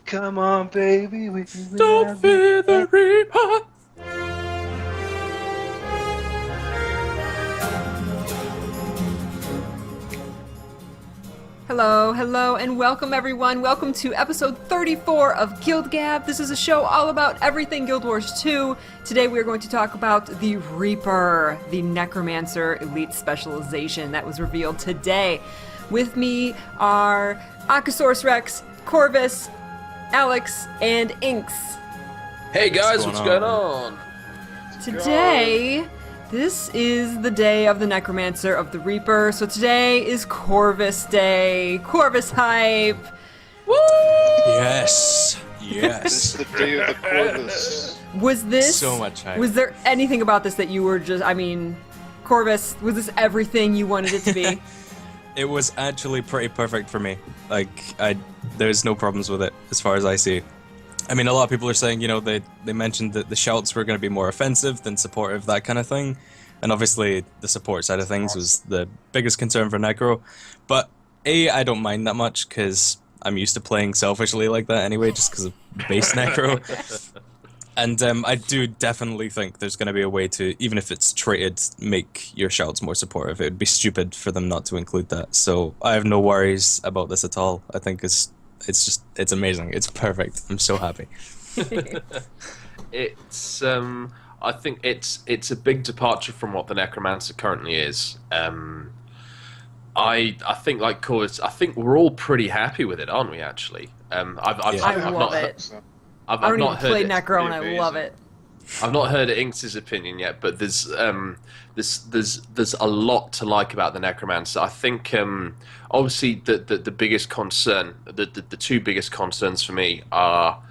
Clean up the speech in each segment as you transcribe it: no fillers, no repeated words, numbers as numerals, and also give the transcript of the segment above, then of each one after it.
Come on, baby, we can Don't fear the Reaper. Hello, and welcome everyone. Welcome to episode 34 of GuildGab. This is a show all about everything Guild Wars 2. Today we are going to talk about the Reaper, the Necromancer elite specialization that was revealed today. With me are Akasaurus Rex, Corvus, Alex, and Inks. Hey guys, what's going on? Today, this is the day of the Necromancer of the Reaper, so today is Corvus Day. Corvus hype! Woo! Yes. This is the day of the Corvus. Was this... So much hype. Was there anything about this that you were just... I mean, Corvus, was this everything you wanted it to be? It was actually pretty perfect for me. There's no problems with it, as far as I see. I mean, a lot of people are saying, you know, they mentioned that the shouts were going to be more offensive than supportive, that kind of thing. And obviously, the support side of things was the biggest concern for Necro. But, I don't mind that much, because I'm used to playing selfishly like that anyway, just because of base Necro. And I do definitely think there's going to be a way to, even if it's traded, make your shouts more supportive. It would be stupid for them not to include that. So I have no worries about this at all. I think it's amazing. It's perfect. I'm so happy. I think it's a big departure from what the Necromancer currently is. I think, like Corvus, I think we're all pretty happy with it, aren't we? Actually, I love it. I've I don't not even play heard it. Necro and I love it. I've not heard Inks' opinion yet, but there's a lot to like about the Necromancer. I think obviously the biggest concern, the two biggest concerns for me are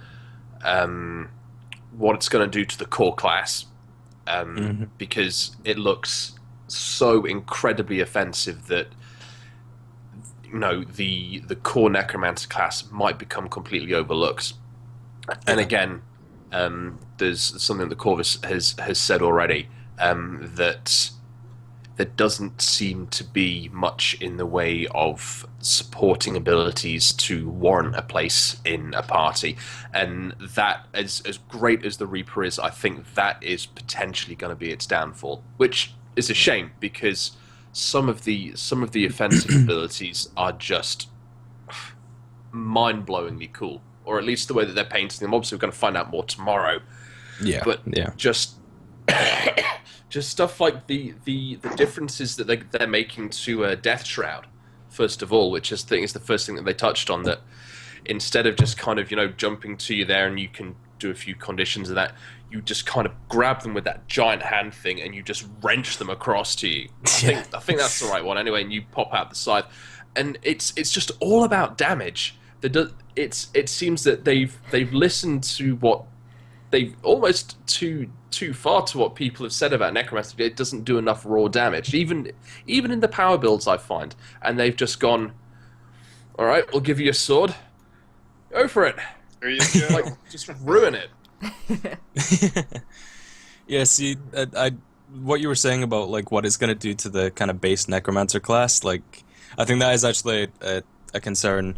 what it's going to do to the core class, because it looks so incredibly offensive that the core Necromancer class might become completely overlooked. And again, there's something that Corvus has said already, that there doesn't seem to be much in the way of supporting abilities to warrant a place in a party. And that, as great as the Reaper is, I think that is potentially going to be its downfall, which is a shame, because some of the offensive abilities are just mind-blowingly cool. Or at least the way that they're painting them. Obviously, we're going to find out more tomorrow. Yeah. But just stuff like the differences that they're making to Death Shroud, first of all, which I think is the first thing that they touched on. That instead of just kind of jumping to you there and you can do a few conditions of that, you just kind of grab them with that giant hand thing and you just wrench them across to you. I think that's the right one anyway. And you pop out the side, and it's just all about damage. It seems that they've listened to what they've almost too far to what people have said about Necromancer. It doesn't do enough raw damage, even in the power builds I find, and they've just gone, all right, we'll give you a sword, go for it. There you go. Like, just ruin it. Yeah, see, what you were saying about like what it's going to do to the kind of base Necromancer class, like, I think that is actually a concern.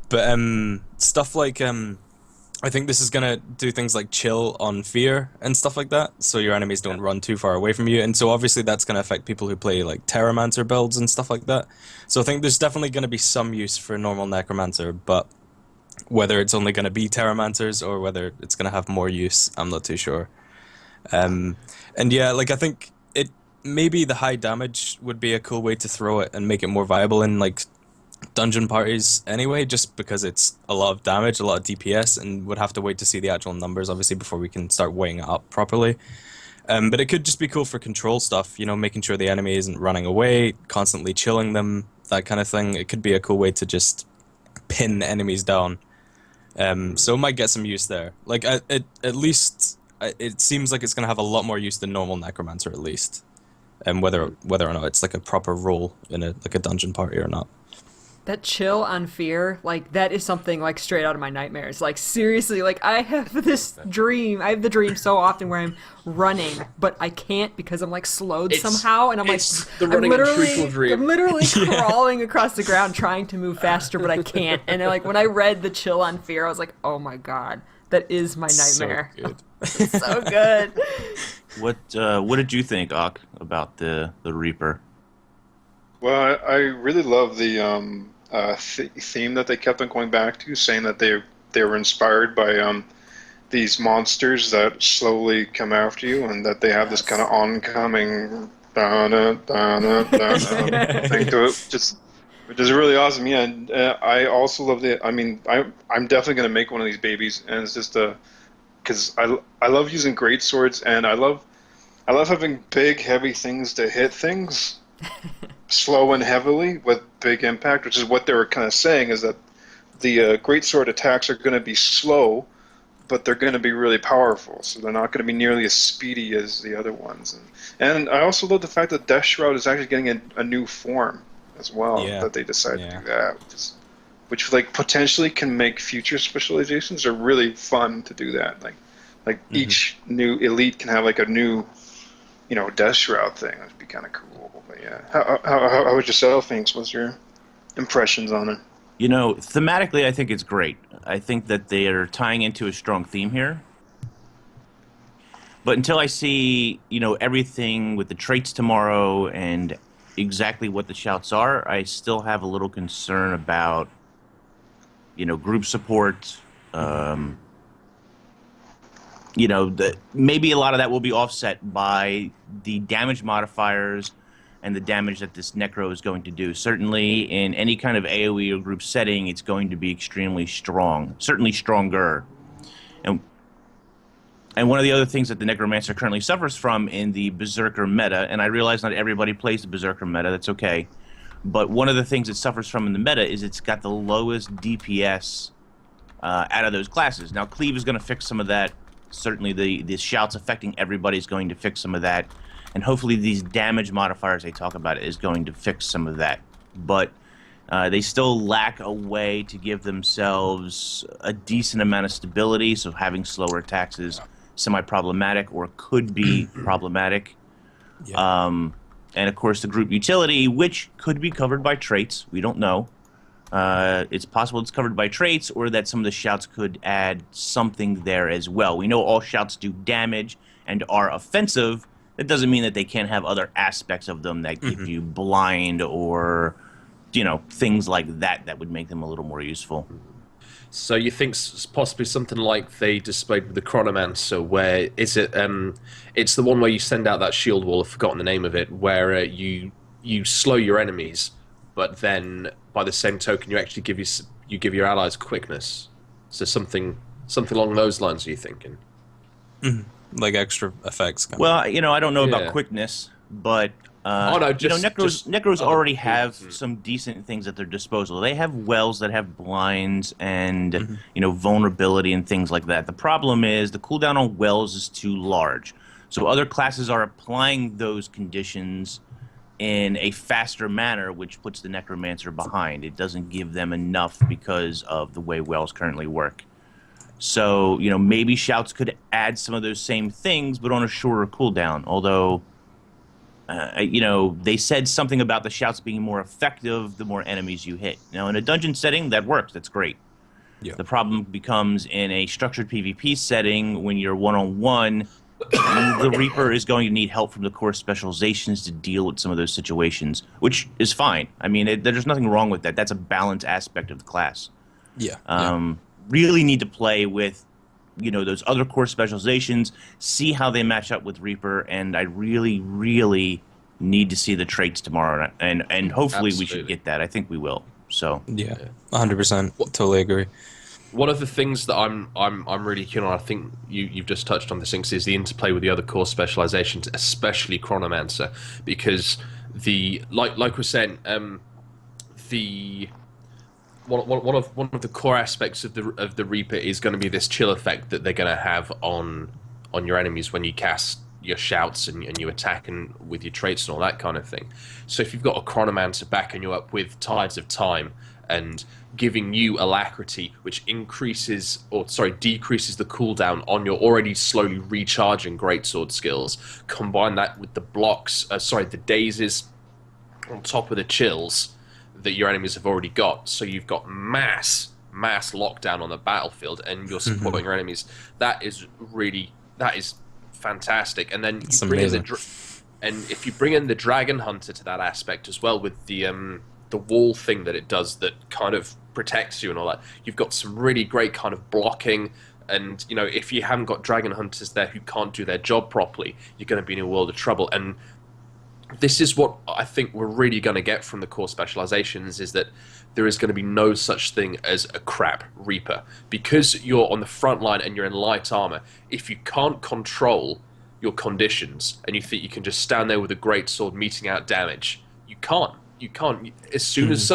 But stuff like I think this is gonna do things like chill on fear and stuff like that, so your enemies don't run too far away from you, and so obviously that's gonna affect people who play like Terramancer builds and stuff like that. So I think there's definitely gonna be some use for normal Necromancer, but whether it's only gonna be Terramancers or whether it's gonna have more use, I'm not too sure. And yeah, like I think maybe the high damage would be a cool way to throw it and make it more viable in like dungeon parties anyway, just because it's a lot of damage, a lot of DPS, and would have to wait to see the actual numbers obviously before we can start weighing it up properly. But it could just be cool for control stuff, making sure the enemy isn't running away, constantly chilling them, that kind of thing. It could be a cool way to just pin enemies down. So it might get some use there. Like at least it seems like it's going to have a lot more use than normal Necromancer at least. Whether or not it's like a proper role in a dungeon party or not. That chill on fear, like, that is something, like, straight out of my nightmares. Like, seriously, like, I have this dream. I have the dream so often where I'm running, but I can't because I'm, like, slowed somehow, and I'm, like, the running and treacle dream. I'm literally crawling across the ground trying to move faster, but I can't. And, like, when I read the chill on fear, I was like, oh my god, that is my nightmare. So good. It's so good. What did you think, Ak, about the Reaper? Well, I really love the theme that they kept on going back to, saying that they were inspired by these monsters that slowly come after you, and that they have this kind of oncoming thing to it, which is really awesome. Yeah, and I also love the. I mean, I'm definitely gonna make one of these babies, and it's just because I love using great swords, and I love having big, heavy things to hit things. Slow and heavily with big impact, which is what they were kind of saying, is that the greatsword attacks are going to be slow, but they're going to be really powerful, so they're not going to be nearly as speedy as the other ones. And I also love the fact that Death Shroud is actually getting a new form as well, that they decided to do that, which like potentially can make future specializations are really fun to do that. Like each new elite can have like a new, Death Shroud thing. That'd be kind of cool. But yeah, how was yourself, Finks? What's your impressions on it? Thematically, I think it's great. I think that they are tying into a strong theme here. But until I see, everything with the traits tomorrow and exactly what the shouts are, I still have a little concern about, group support. Maybe a lot of that will be offset by the damage modifiers and the damage that this Necro is going to do. Certainly, in any kind of AoE or group setting, it's going to be extremely strong, certainly stronger. And one of the other things that the Necromancer currently suffers from in the Berserker meta, and I realize not everybody plays the Berserker meta, that's okay, but one of the things it suffers from in the meta is it's got the lowest DPS out of those classes. Now, Cleave is going to fix some of that. Certainly, the shouts affecting everybody is going to fix some of that. And hopefully these damage modifiers they talk about is going to fix some of that. But they still lack a way to give themselves a decent amount of stability, so having slower attacks is semi-problematic or could be problematic. Yeah. And of course the group utility, which could be covered by traits, we don't know. It's possible it's covered by traits, or that some of the shouts could add something there as well. We know all shouts do damage and are offensive. That doesn't mean that they can't have other aspects of them that give you blind or, things like that would make them a little more useful. So you think possibly something like they displayed with the Chronomancer, where is it? It's the one where you send out that shield wall. I've forgotten the name of it, where you slow your enemies, but then by the same token you actually give your allies quickness. So something along those lines. Are you thinking? Like extra effects. Well, I don't know about quickness, but Necros already have some decent things at their disposal. They have wells that have blinds and vulnerability and things like that. The problem is the cooldown on wells is too large. So other classes are applying those conditions in a faster manner, which puts the Necromancer behind. It doesn't give them enough because of the way wells currently work. So, maybe shouts could add some of those same things, but on a shorter cooldown. Although, they said something about the shouts being more effective the more enemies you hit. Now, in a dungeon setting, that works. That's great. Yeah. The problem becomes in a structured PvP setting when you're one-on-one, the Reaper is going to need help from the core specializations to deal with some of those situations, which is fine. I mean, there's nothing wrong with that. That's a balance aspect of the class. Yeah. Really need to play with, those other core specializations, see how they match up with Reaper, and I really, really need to see the traits tomorrow, and hopefully Absolutely. We should get that. I think we will. So yeah, 100%. Totally agree. One of the things that I'm really keen on, I think you've just touched on this, thing, is the interplay with the other core specializations, especially Chronomancer, because like we're saying, one of the core aspects of the Reaper is going to be this chill effect that they're going to have on your enemies when you cast your shouts and you attack and with your traits and all that kind of thing. So if you've got a Chronomancer backing you up with Tides of Time, and giving you alacrity, which decreases the cooldown on your already slowly recharging greatsword skills. Combine that with the the dazes on top of the chills that your enemies have already got, so you've got mass lockdown on the battlefield, and you're supporting your enemies. That is fantastic. And then you bring in if you bring in the Dragon Hunter to that aspect as well, with the wall thing that it does that kind of protects you and all that, you've got some really great kind of blocking. And if you haven't got Dragon Hunters there who can't do their job properly, you're going to be in a world of trouble. And this is what I think we're really going to get from the core specializations, is that there is going to be no such thing as a crap Reaper. Because you're on the front line and you're in light armor, if you can't control your conditions and you think you can just stand there with a greatsword meting out damage, you can't. As soon as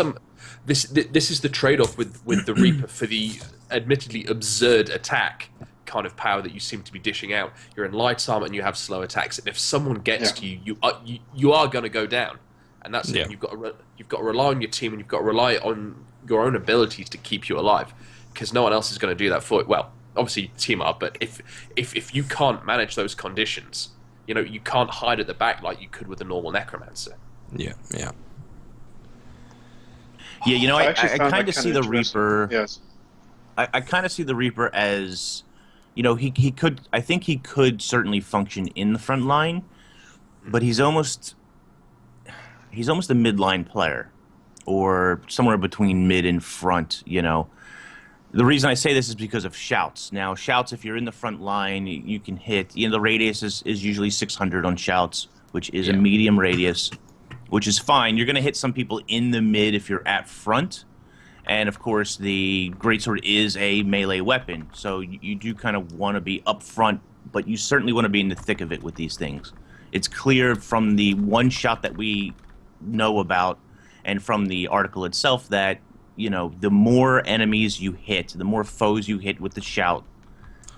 this is the trade-off with the Reaper for the admittedly absurd attack kind of power that you seem to be dishing out. You're in light armor and you have slow attacks, and if someone gets to you, you are going to go down, and that's it. You've got to rely on your team, and you've got to rely on your own abilities to keep you alive, because no one else is going to do that for you. Well, obviously team up, but if you can't manage those conditions, you can't hide at the back like you could with a normal necromancer. Yeah, I kind of see the Reaper. Yes, I kind of see the Reaper as, he could. I think he could certainly function in the front line, but he's almost a midline player, or somewhere between mid and front. The reason I say this is because of shouts. Now, shouts, if you're in the front line, you can hit. The radius is usually 600 on shouts, which is a medium radius, which is fine. You're going to hit some people in the mid if you're at front. And, of course, the greatsword is a melee weapon, so you do kind of want to be up front, but you certainly want to be in the thick of it with these things. It's clear from the one shot that we know about and from the article itself that, the more enemies you hit, the more foes you hit with the shout,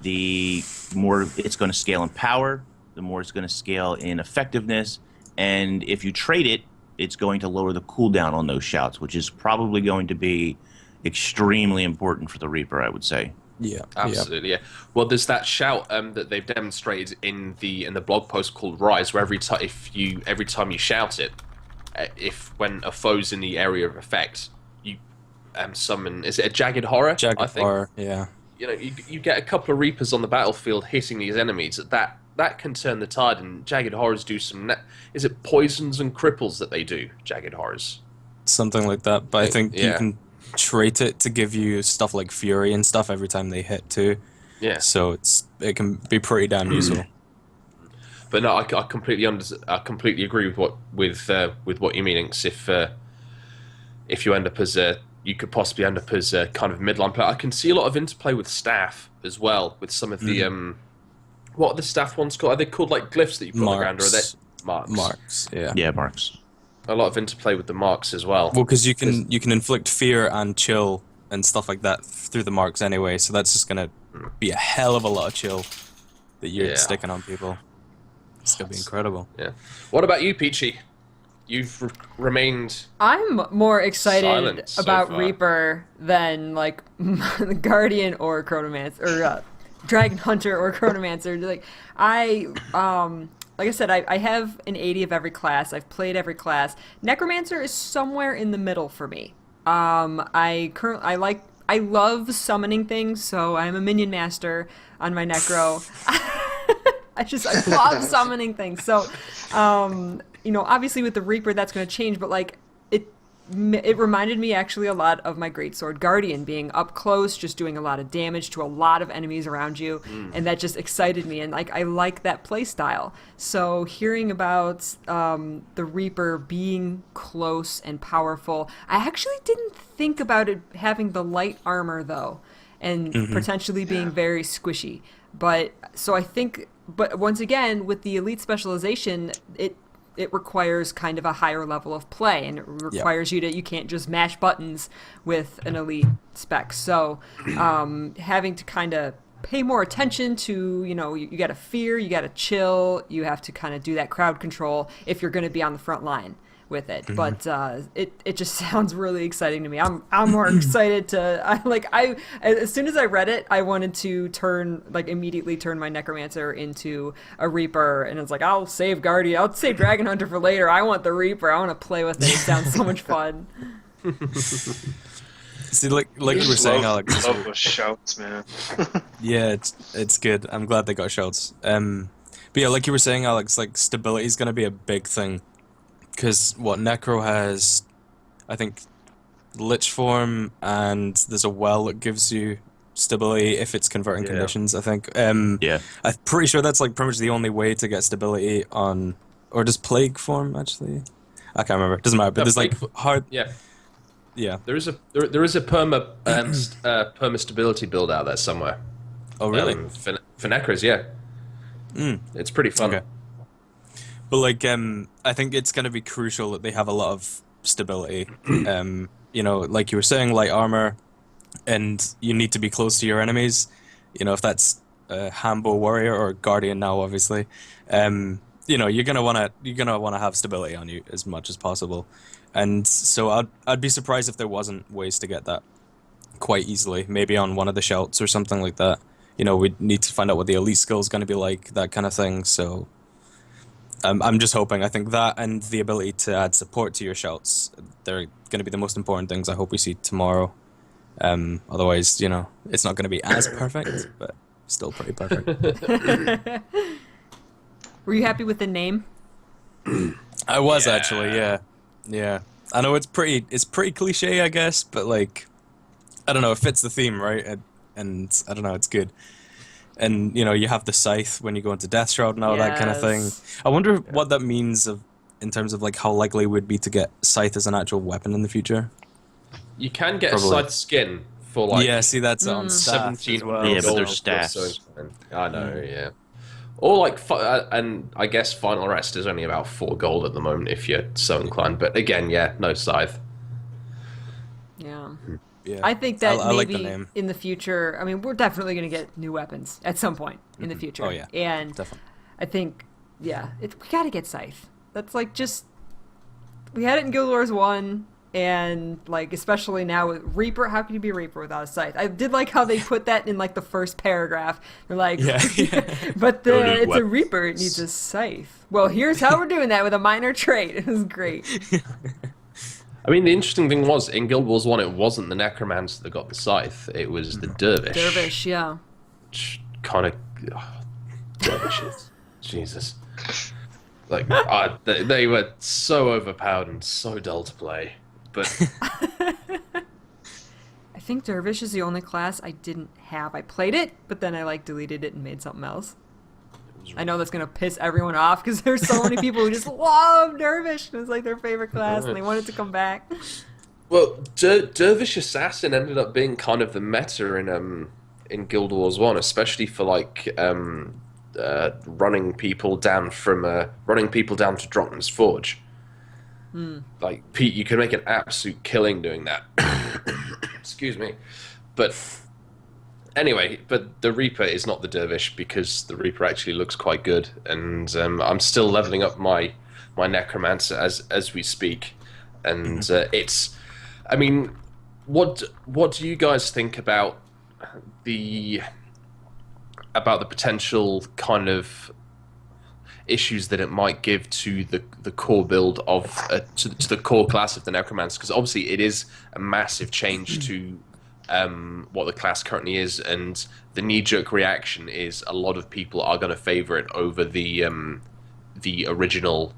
the more it's going to scale in power, the more it's going to scale in effectiveness, and if you trade it, it's going to lower the cooldown on those shouts, which is probably going to be extremely important for the Reaper, I would say. Yeah, absolutely. Yeah. Well, there's that shout that they've demonstrated in the blog post called Rise, where every time you shout it, when a foe's in the area of effect, you summon. Is it a jagged horror? Jagged horror. Yeah. You get a couple of Reapers on the battlefield hitting these enemies. That can turn the tide, and Jagged Horrors do some... Is it poisons and cripples that they do, Jagged Horrors? Something like that, but I think you can trait it to give you stuff like Fury and stuff every time they hit too. Yeah. So it can be pretty damn useful. But no, I completely agree with what you mean, Inks. If you end up as you could possibly end up as a kind of midline player. I can see a lot of interplay with staff as well, with some of the... what are the staff ones called? Are they called like glyphs that you put on the ground, or are they marks? Marks, yeah. Yeah, marks. A lot of interplay with the marks as well. Well, because you can inflict fear and chill and stuff like that through the marks anyway, so that's just gonna be a hell of a lot of chill that you're sticking on people. It's gonna be incredible. Yeah. What about you, Peachy? You've remained. I'm more excited so about far. Reaper than like the Guardian or Chronomancer or Dragon Hunter or Chronomancer. Like I said, I have an 80 of every class. I've played every class. Necromancer is somewhere in the middle for me. I love summoning things, so I'm a minion master on my Necro. I love summoning things. So, obviously with the Reaper that's going to change, but like it reminded me actually a lot of my Greatsword Guardian, being up close, just doing a lot of damage to a lot of enemies around you, and that just excited me, and like I like that play style. So hearing about the Reaper being close and powerful, I actually didn't think about it having the light armor though, and potentially being very squishy. But once again, with the elite specialization, it requires kind of a higher level of play, and it requires you can't just mash buttons with an elite spec. So having to kind of pay more attention to, you got to fear, you got to chill, you have to kind of do that crowd control if you're going to be on the front line. with it. But it just sounds really exciting to me. I'm more excited to as soon as I read it, I wanted to immediately turn my Necromancer into a Reaper, and it's like I'll save Guardian, I'll save Dragon Hunter for later. I want the Reaper. I want to play with it. It sounds so much fun. See, like you were saying, Alex. Love those shouts, man. Yeah, it's good. I'm glad they got shouts. But yeah, like you were saying, Alex, like stability is going to be a big thing, because Necro has, I think, Lich Form, and there's a well that gives you stability if it's converting conditions. I think. Yeah. I'm pretty sure that's like pretty much the only way to get stability on, or does Plague Form actually? I can't remember. Doesn't matter. But there's like hard. Yeah. Yeah. There is a perma stability build out there somewhere. Oh really? For Necros, yeah. It's pretty fun. Okay. But like, I think it's going to be crucial that they have a lot of stability. You know, like you were saying, light armor, and you need to be close to your enemies. You know, if that's Hambo Warrior or Guardian now, obviously. You know, you're gonna wanna have stability on you as much as possible. And so I'd be surprised if there wasn't ways to get that quite easily. Maybe on one of the shouts or something like that. You know, we need to find out what the elite skill is going to be like, that kind of thing. So I'm just hoping. I think that and the ability to add support to your shouts, they're going to be the most important things I hope we see tomorrow. Otherwise, you know, it's not going to be as perfect, but still pretty perfect. Were you happy with the name? I was actually, yeah. I know it's pretty cliche, I guess, but like, I don't know, it fits the theme, right? And I don't know, it's good. And you know, you have the scythe when you go into Death Shroud and all that kind of thing. I wonder what that means in terms of like how likely it would be to get scythe as an actual weapon in the future. You can get a scythe skin for like see that's on staff 17 as well. Yeah, but they're staffs. I know, yeah. Or like, and I guess Final Rest is only about 4 gold at the moment if you're so inclined. But again, no scythe. Yeah. Yeah. I think that I like the maybe name. in the future, I mean, we're definitely going to get new weapons at some point in the future. Oh, yeah. And Definitely. I think, we got to get Scythe. That's like we had it in Guild Wars 1, and like, especially now with Reaper, how can you be a Reaper without a Scythe? I did like how they put that in like the first paragraph. They're like, but it's a Reaper, it needs a Scythe. Well, here's how we're doing that with a minor trait. It was great. I mean, the interesting thing was, in Guild Wars 1, it wasn't the Necromancer that got the scythe, it was the Dervish. Dervish, yeah. Which kind of... Dervishes. Jesus. Like, they were so overpowered and so dull to play, but... I think Dervish is the only class I didn't have. I played it, but then I like deleted it and made something else. I know that's going to piss everyone off because there's so many people who just love Dervish. It's like their favorite class and they want it to come back. Well, Dervish Assassin ended up being kind of the meta in Guild Wars 1, especially for like running people down to Drotton's Forge. Like, Pete, you can make an absolute killing doing that. Excuse me. But... Anyway, but the Reaper is not the Dervish because the Reaper actually looks quite good, and I'm still leveling up my Necromancer as we speak, and it's. I mean, what do you guys think about the potential kind of issues that it might give to the core build of to the core class of the Necromancer? Because obviously it is a massive change to. What the class currently is, and the knee-jerk reaction is a lot of people are going to favor it over the original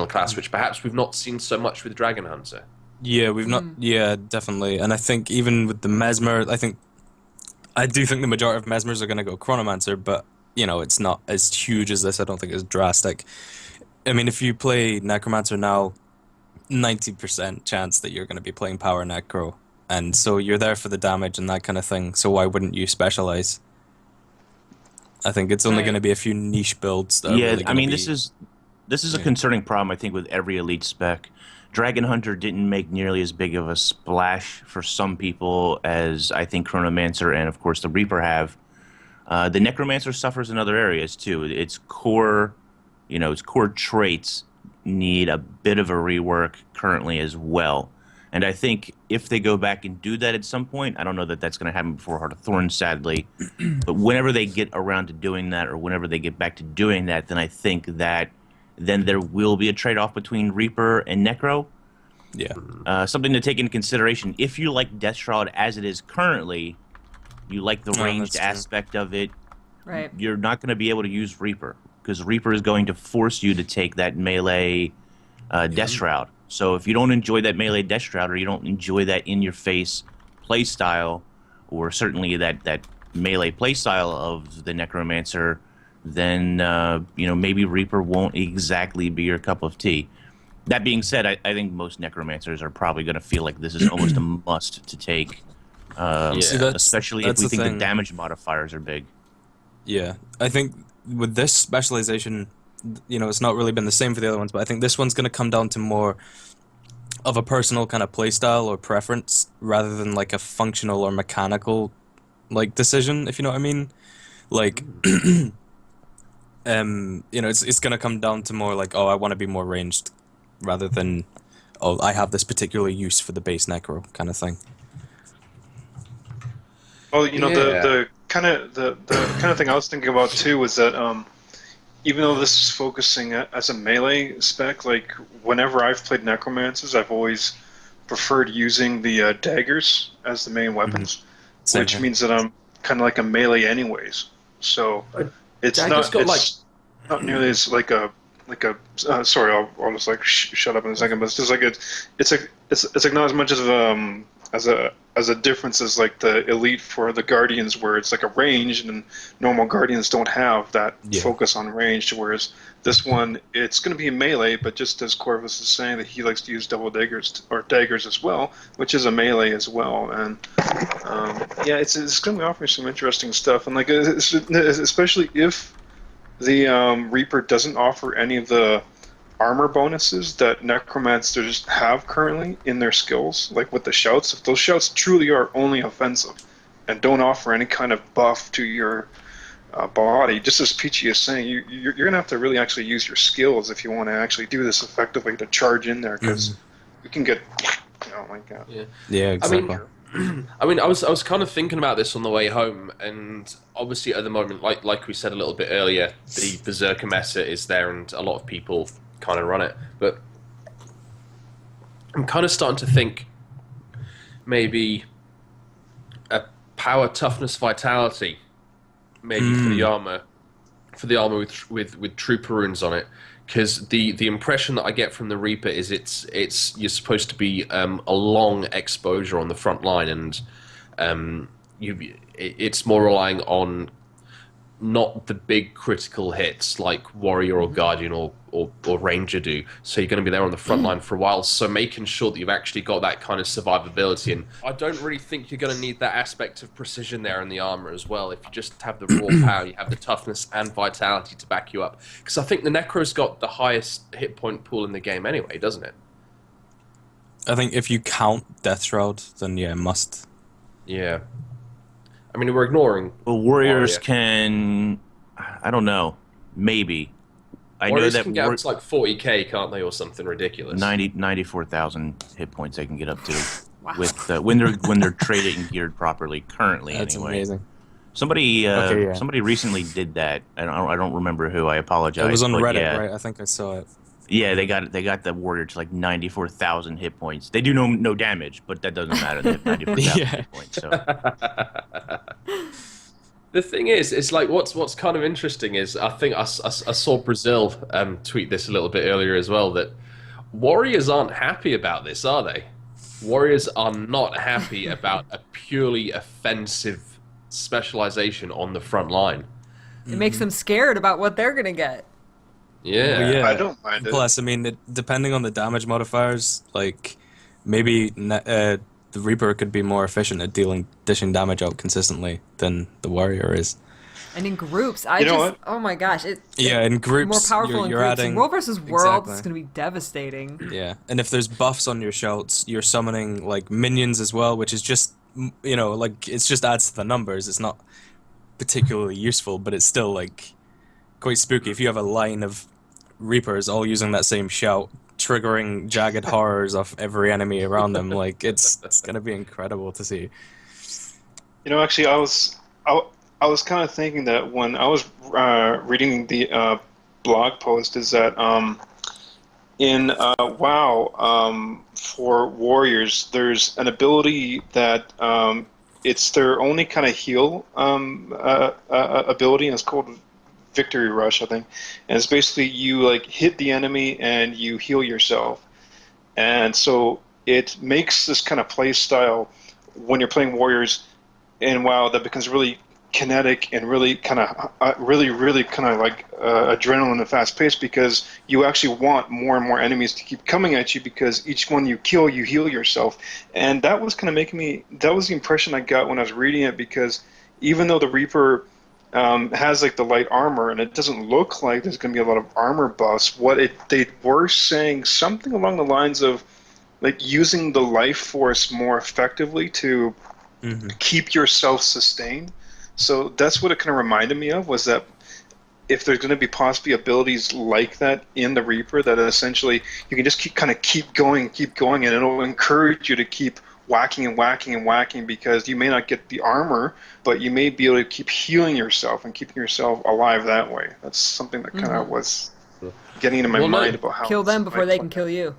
class, which perhaps we've not seen so much with Dragon Hunter. Yeah, we've not. Yeah, definitely. And I think even with the Mesmer, I do think the majority of Mesmers are going to go Chronomancer, but you know, it's not as huge as this. I don't think it's drastic. I mean, if you play Necromancer now, 90% chance that you're going to be playing Power Necro. And so you're there for the damage and that kind of thing, so why wouldn't you specialize? I think it's only going to be a few niche builds that are really I mean, this is a concerning problem, I think, with every elite spec. Dragon Hunter didn't make nearly as big of a splash for some people as I think Chronomancer and, of course, the Reaper have. The Necromancer suffers in other areas, too. Its core traits need a bit of a rework currently as well. And I think if they go back and do that at some point, I don't know that that's going to happen before Heart of Thorns, sadly, but whenever they get around to doing that, or whenever they get back to doing that, then I think that then there will be a trade-off between Reaper and Necro. Yeah. Something to take into consideration. If you like Death Shroud as it is currently, you like the ranged aspect of it, Right. you're not going to be able to use Reaper, because Reaper is going to force you to take that melee Death Shroud. So if you don't enjoy that melee Death Shroud, or you don't enjoy that in-your-face playstyle, or certainly that melee playstyle of the Necromancer, then maybe Reaper won't exactly be your cup of tea. That being said, I think most Necromancers are probably going to feel like this is almost a must to take, especially if we think the damage modifiers are big. Yeah, I think with this specialization, it's not really been the same for the other ones, but I think this one's going to come down to more of a personal kind of playstyle or preference rather than like a functional or mechanical like decision, if you know what I mean. Like, it's going to come down to more like, oh, I want to be more ranged rather than, oh, I have this particular use for the base necro kind of thing. Well, the kind of thing I was thinking about too was that even though this is focusing as a melee spec, like whenever I've played Necromancers, I've always preferred using the daggers as the main weapons, which means that I'm kind of like a melee anyways. So it's not nearly as like a sorry, I'll just like shut up in a second, but it's just like it's like not as much as a difference as like the elite for the Guardians, where it's like a range, and normal Guardians don't have that focus on range. Whereas this one, it's going to be a melee, but just as Corvus is saying that he likes to use double daggers or daggers as well, which is a melee as well. And it's going to be offering some interesting stuff, and like especially if the Reaper doesn't offer any of the armor bonuses that Necromancers have currently in their skills, like with the shouts. If those shouts truly are only offensive and don't offer any kind of buff to your body, just as Peachy is saying, you're going to have to really actually use your skills if you want to actually do this effectively to charge in there, because you can get, like that. Yeah, exactly. I mean, I was kind of thinking about this on the way home, and obviously at the moment, like we said a little bit earlier, the Berserker meta is there, and a lot of people kind of run it. But I'm kind of starting to think maybe a power, toughness, vitality, maybe for the armor with trooper runes on it. Because the impression that I get from the Reaper is you're supposed to be a long exposure on the front line, and it's more relying on not the big critical hits like Warrior or Guardian or Ranger do. So you're going to be there on the front line for a while. So making sure that you've actually got that kind of survivability, and I don't really think you're going to need that aspect of precision there in the armor as well. If you just have the raw power, you have the toughness and vitality to back you up. Because I think the Necro's got the highest hit point pool in the game anyway, doesn't it? I think if you count Death Shroud, then yeah, must. Yeah. I mean, we're ignoring... Well, Warriors can... I don't know. Maybe. Warriors can get up to like 40k, can't they, or something ridiculous? 94,000 hit points they can get up to. Wow. With when they're traded and geared properly currently. That's anyway. amazing. Somebody somebody recently did that. I don't remember who. I apologize. It was on Reddit, yeah. right? I think I saw it. Yeah, they got the warrior to like 94,000 hit points. They do no damage, but that doesn't matter. They have 94,000 hit points. So. The thing is, it's like what's kind of interesting is I think I saw Brazil tweet this a little bit earlier as well, that Warriors aren't happy about this, are they? Warriors are not happy about a purely offensive specialization on the front line. It makes them scared about what they're gonna get. Yeah. Well, yeah. I don't mind it. Plus, I mean, depending on the damage modifiers, like maybe the Reaper could be more efficient at dishing damage out consistently than the Warrior is. And in groups, oh my gosh, in groups, more powerful you're in groups. adding In World versus World, exactly. it's gonna be devastating. Yeah, and if there's buffs on your shouts, you're summoning like minions as well, which is just like it just adds to the numbers. It's not particularly useful, but it's still like quite spooky if you have a line of Reapers all using that same shout, triggering jagged horrors of every enemy around them. Like it's gonna be incredible to see. You know, actually, I was kind of thinking that when I was reading the blog post, is that in WoW, for warriors, there's an ability that it's their only kind of heal ability, and it's called Victory Rush, I think. And it's basically you like hit the enemy and you heal yourself, and so it makes this kind of play style when you're playing warriors in WoW that becomes really kinetic and really kind of really kind of like adrenaline and fast paced, because you actually want more and more enemies to keep coming at you, because each one you kill you heal yourself. And that was kind of making me, that was the impression I got when I was reading it, because even though the Reaper has like the light armor and it doesn't look like there's going to be a lot of armor buffs, they were saying something along the lines of like using the life force more effectively to keep yourself sustained. So that's what it kind of reminded me of, was that if there's going to be possibly abilities like that in the Reaper, that essentially you can just keep going, and it'll encourage you to keep whacking and whacking and whacking, because you may not get the armor, but you may be able to keep healing yourself and keeping yourself alive that way. That's something that kind of was getting into my mind about how Kill them before they can kill you.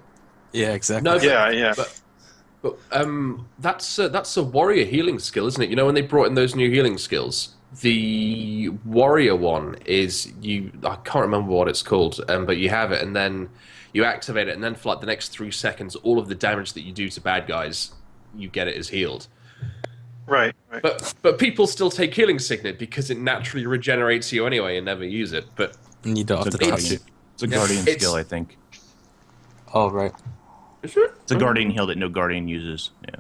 Yeah, exactly. No, Yeah. But that's a warrior healing skill, isn't it? You know, when they brought in those new healing skills, the warrior one is I can't remember what it's called, but you have it, and then you activate it, and then for like the next 3 seconds, all of the damage that you do to bad guys, you get it as healed. Right. But people still take healing signet because it naturally regenerates you anyway and never use it. But And you don't have to touch it. It's a guardian skill, I think. Oh, right. It's a guardian heal that no guardian uses. Yeah.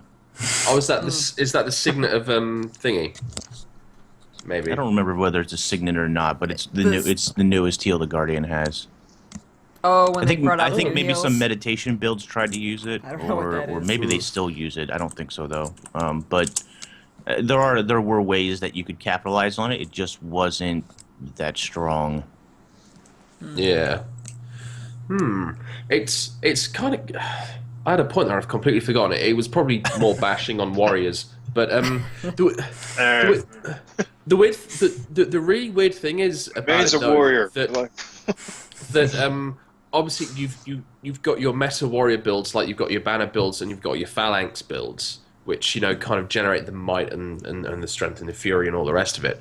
Oh, is that the signet of thingy? Maybe. I don't remember whether it's a signet or not, but it's the newest heal the guardian has. Oh, when I think maybe some meditation builds tried to use it, I don't know what that or is. maybe they still use it. I don't think so though. But there were ways that you could capitalize on it. It just wasn't that strong. Yeah. It's kind of. I had a point there. I've completely forgotten it. It was probably more bashing on warriors, but the really weird thing is about Man's it, a though, warrior. that obviously you've got your meta warrior builds, like you've got your banner builds and you've got your phalanx builds, which kind of generate the might and the strength and the fury and all the rest of it.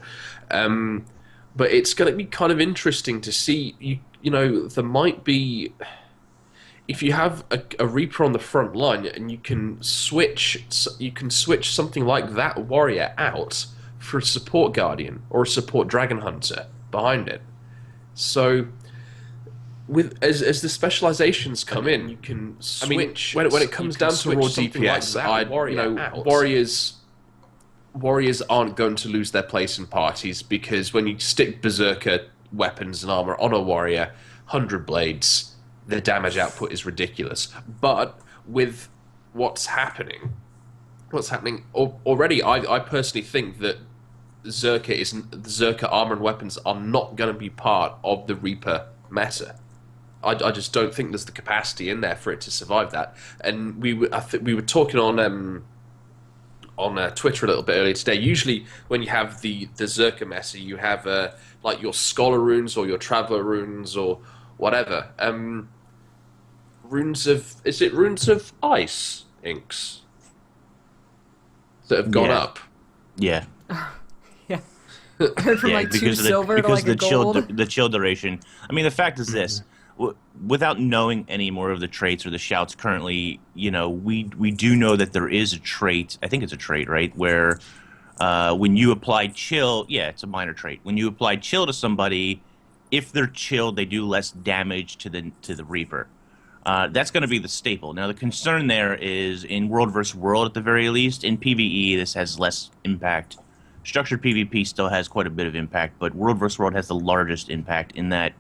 But it's going to be kind of interesting to see. There might be, if you have a Reaper on the front line and you can switch something like that warrior out for a support guardian or a support dragon hunter behind it. So as the specializations come in, you can switch. When it comes down to raw DPS, warriors aren't going to lose their place in parties, because when you stick berserker weapons and armor on a warrior, 100 blades, their damage output is ridiculous. But with what's happening already, I personally think that Zerker armor and weapons are not going to be part of the Reaper meta. I just don't think there's the capacity in there for it to survive that. And we were talking on Twitter a little bit earlier today. Usually, when you have the Zerker meta, you have like your scholar runes or your traveler runes or whatever. Runes of ice inks that have gone up? Yeah. Yeah. From like 2 silver to like a gold. The chill duration. I mean, the fact is this. Without knowing any more of the traits or the shouts currently, we do know that there is a trait. I think it's a trait, right? Where when you apply chill, it's a minor trait. When you apply chill to somebody, if they're chilled, they do less damage to the Reaper. That's going to be the staple. Now, the concern there is in World vs. World, at the very least. In PvE, this has less impact. Structured PvP still has quite a bit of impact, but World vs. World has the largest impact in that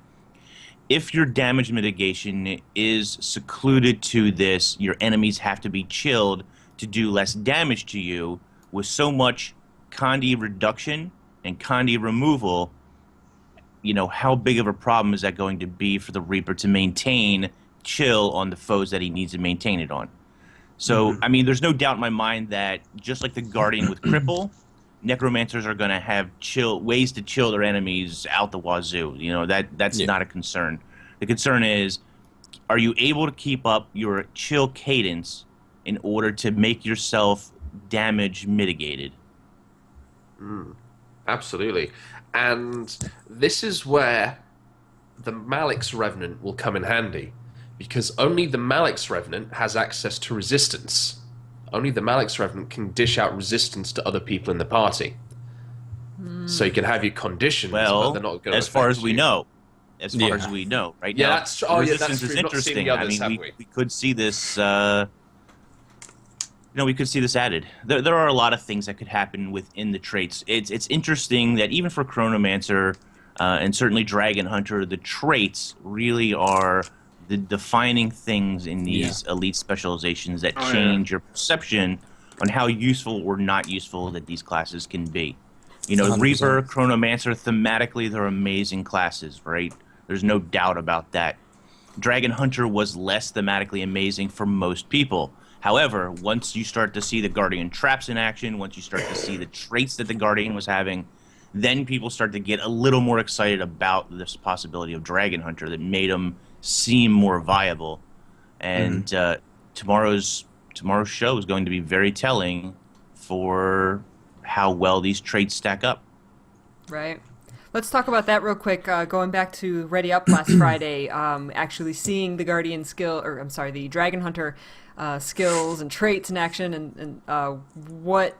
if your damage mitigation is secluded to this, your enemies have to be chilled to do less damage to you. With so much Condi reduction and Condi removal, how big of a problem is that going to be for the Reaper to maintain chill on the foes that he needs to maintain it on? So, I mean, there's no doubt in my mind that just like the Guardian with Cripple, Necromancers are going to have ways to chill their enemies out the wazoo. That's not a concern. The concern is, are you able to keep up your chill cadence in order to make yourself damage mitigated? Absolutely. And this is where the Malik's Revenant will come in handy, because only the Malik's Revenant has access to resistance. Only the Malik's Revenant can dish out resistance to other people in the party. So you can have your conditions, but they're not going to as far as we know. As far as we know, right now. That's true. Resistance That's is true. interesting. Others, I mean, we could see this. We could see this added. There are a lot of things that could happen within the traits. It's interesting that even for Chronomancer and certainly Dragon Hunter, the traits really are the defining things in these elite specializations that change your perception on how useful or not useful that these classes can be. 100%. Reaper, Chronomancer, thematically, they're amazing classes, right? There's no doubt about that. Dragon Hunter was less thematically amazing for most people. However, once you start to see the Guardian traps in action, once you start to see the traits that the Guardian was having, then people start to get a little more excited about this possibility of Dragon Hunter that made them seem more viable. And tomorrow's show is going to be very telling for how well these traits stack up. Right. Let's talk about that real quick. Going back to Ready Up last Friday, actually seeing the the Dragon Hunter skills and traits in action, and what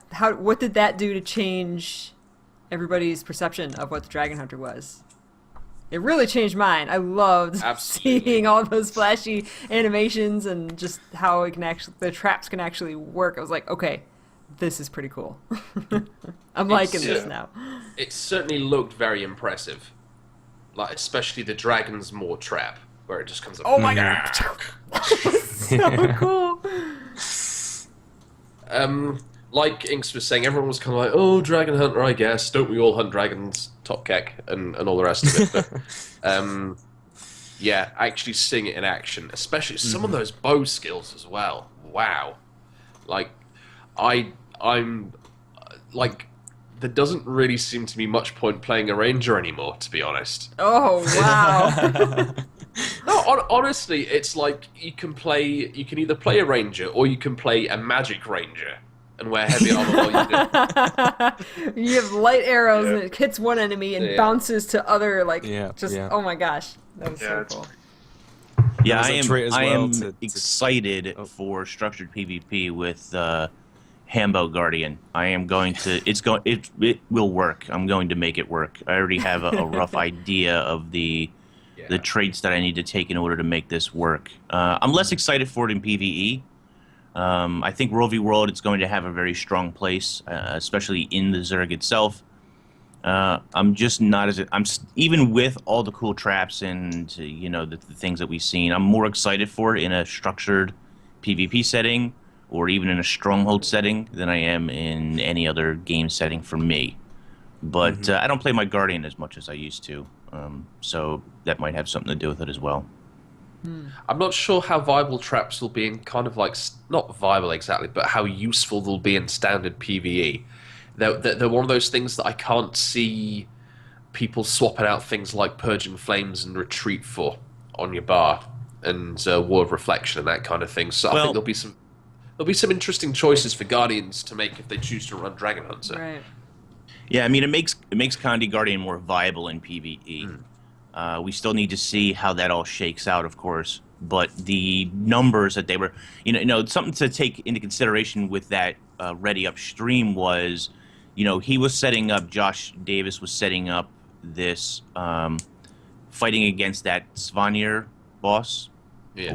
did that do to change everybody's perception of what the Dragon Hunter was? It really changed mine. I loved seeing all those flashy animations and just how the traps can actually work. I was like, okay, this is pretty cool. I'm liking this now. It certainly looked very impressive. Like, especially the Dragon's Maw trap, where it just comes up. Oh my god! So cool. Like Inks was saying, everyone was kind of like, oh, Dragon Hunter, I guess. Don't we all hunt dragons, top keck, and all the rest of it. But, yeah, actually seeing it in action, especially some of those bow skills as well. Wow. Like, I'm like, there doesn't really seem to be much point playing a ranger anymore, to be honest. Oh, wow. No, honestly, it's like you can either play a ranger or you can play a magic ranger and wear heavy armor while you do. You have light arrows and it hits one enemy and bounces to other, oh my gosh. That was so cool. Yeah, I am excited for structured PvP with Hambo Guardian. I am going to. It will work. I'm going to make it work. I already have a rough idea of the traits that I need to take in order to make this work. I'm less excited for it in PvE. I think World v World it's going to have a very strong place, especially in the Zerg itself. I'm just not even with all the cool traps and the things that we've seen. I'm more excited for it in a structured PvP setting or even in a stronghold setting than I am in any other game setting for me. But I don't play my Guardian as much as I used to, so that might have something to do with it as well. I'm not sure how viable traps will be in kind of like, not viable exactly, but how useful they'll be in standard PvE. They're one of those things that I can't see people swapping out things like Purging Flames and Retreat for on your bar and War of Reflection and that kind of thing. So I think there'll be some interesting choices for Guardians to make if they choose to run Dragon Hunter. Right. Yeah, I mean, it makes Condi Guardian more viable in PvE. We still need to see how that all shakes out, of course. But the numbers that they were, something to take into consideration with that Ready Up stream was, he was setting up, Josh Davis was setting up this fighting against that Svanir boss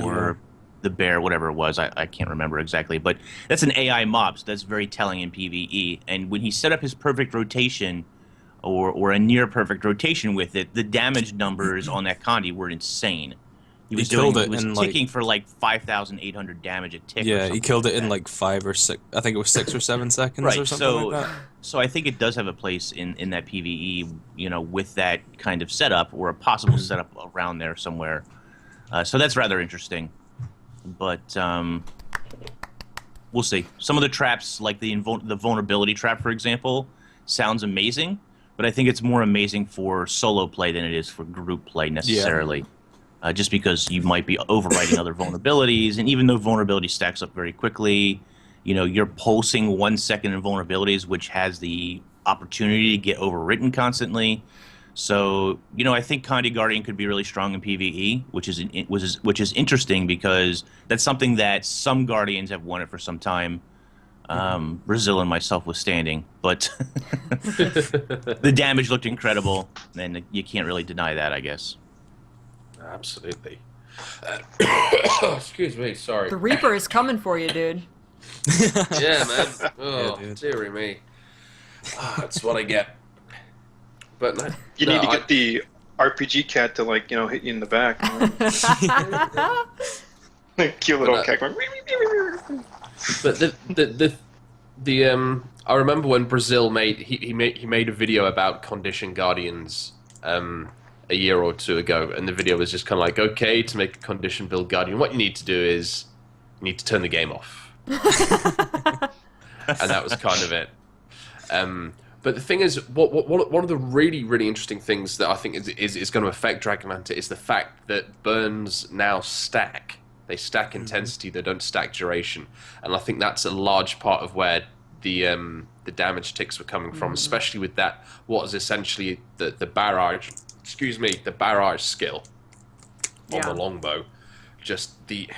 or the bear, whatever it was. I can't remember exactly, but that's an AI mob, so that's very telling in PvE. And when he set up his perfect rotation or a near perfect rotation with it, the damage numbers on that Condi were insane. He was killed doing, it he was in, ticking for like 5,800 damage a tick. or Yeah, he something killed like it in that. like 5 or 6. I think it was 6 or 7 seconds Right, or something like that. so I think it does have a place in that PvE, with that kind of setup or a possible setup around there somewhere. So that's rather interesting. But we'll see. Some of the traps, like the vulnerability trap, for example, sounds amazing, but I think it's more amazing for solo play than it is for group play necessarily. Just because you might be overriding other vulnerabilities, and even though vulnerability stacks up very quickly, you're pulsing 1 second in vulnerabilities, which has the opportunity to get overwritten constantly. So, I think Condi Guardian could be really strong in PvE, which is interesting because that's something that some Guardians have wanted for some time, Brazil and myself withstanding. But the damage looked incredible, and you can't really deny that, I guess. Absolutely. Excuse me, sorry. The Reaper is coming for you, dude. Yeah, man. Oh, dude. dearie me. That's what I get. But no, You need to get the RPG cat to hit you in the back. Cute little cat going. But I remember when Brazil made a video about Condition Guardians a year or two ago, and the video was just kind of like, okay, to make a Condition build Guardian, what you need to do is you need to turn the game off, and that was kind of it. But the thing is, one of the really, really interesting things that I think is going to affect Dragon Hunter is the fact that burns now stack. They stack intensity, they don't stack duration. And I think that's a large part of where the damage ticks were coming from, especially with that, what is essentially the barrage, the barrage skill on the longbow. Just the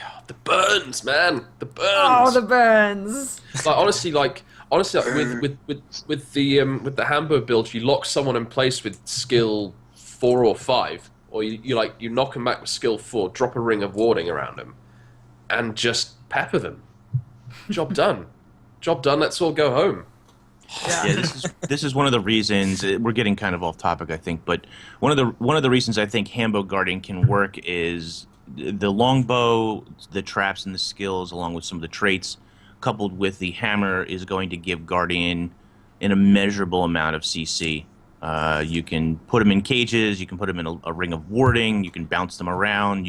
burns, man, the burns. Oh, the burns. Honestly, with the Hambo build, you lock someone in place with skill 4 or 5, or you knock them back with skill 4, drop a ring of warding around them, and just pepper them. Job done. Job done. Let's all go home. Yeah, this is one of the reasons we're getting kind of off topic, I think. But one of the reasons I think Hambo Guardian can work is the longbow, the traps, and the skills, along with some of the traits, coupled with the hammer, is going to give Guardian an immeasurable amount of CC. You can put them in cages, you can put them in a ring of warding, you can bounce them around,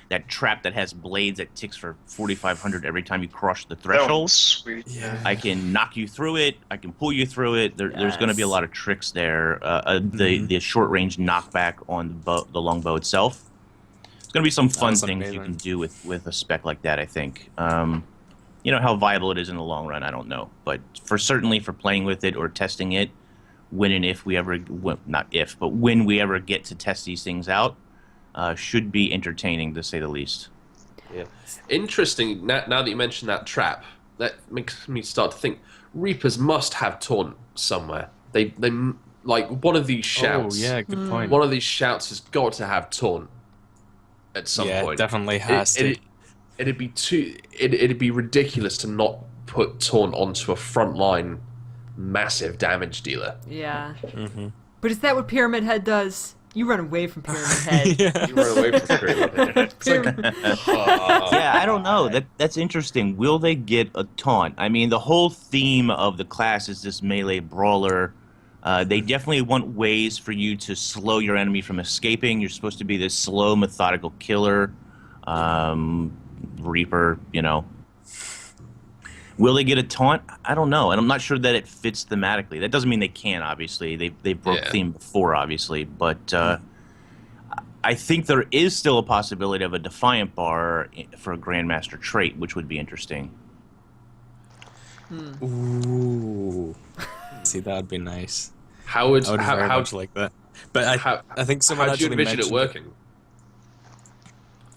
that trap that has blades that ticks for 4,500 every time you cross the threshold. Sweet. Yeah. I can knock you through it, I can pull you through it. There's going to be a lot of tricks there. The short range knockback on the longbow itself. It's going to be some fun things you can do with a spec like that, I think. How viable it is in the long run, I don't know. But certainly for playing with it or testing it, when we ever get to test these things out, should be entertaining, to say the least. Yeah, interesting. Now that you mentioned that trap, that makes me start to think Reapers must have taunt somewhere. They like one of these shouts. Oh yeah, good point. One of these shouts has got to have taunt at some point. Yeah, it definitely has to. It'd be ridiculous to not put taunt onto a frontline massive damage dealer. Yeah. But is that what Pyramid Head does? You run away from Pyramid Head. You run away from Pyramid Head. Yeah, I don't know. That's interesting. Will they get a taunt? I mean, the whole theme of the class is this melee brawler. They definitely want ways for you to slow your enemy from escaping. You're supposed to be this slow, methodical killer. Reaper, Will they get a taunt? I don't know, and I'm not sure that it fits thematically. That doesn't mean they can't, obviously. They broke theme before, obviously, but I think there is still a possibility of a Defiant Bar for a Grandmaster trait, which would be interesting. Ooh. See, that would be nice. I would very much like that. But I think someone how do you actually envision it mentioned working?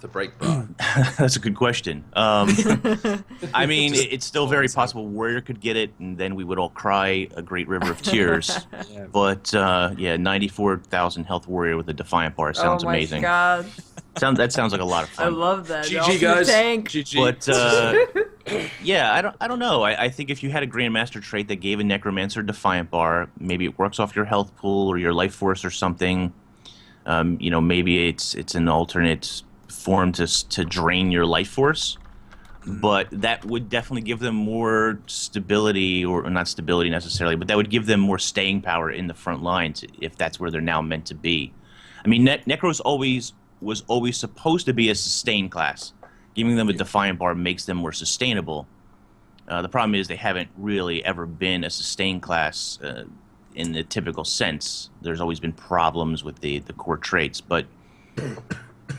The break bar. That's a good question. I mean, it's still very possible Warrior could get it, and then we would all cry a great river of tears. Yeah. But 94,000 health Warrior with a Defiant Bar sounds amazing. Oh my god. That sounds like a lot of fun. I love that. GG guys. Tank. GG. But yeah, I don't know. I think if you had a Grandmaster trait that gave a Necromancer Defiant Bar, maybe it works off your health pool or your life force or something. Maybe it's an alternate form to drain your life force. But that would definitely give them more stability, or not stability necessarily, but that would give them more staying power in the front lines if that's where they're now meant to be. I mean, Necros was always supposed to be a sustain class. Giving them a Defiant Bar makes them more sustainable. The problem is they haven't really ever been a sustain class in the typical sense. There's always been problems with the core traits. But,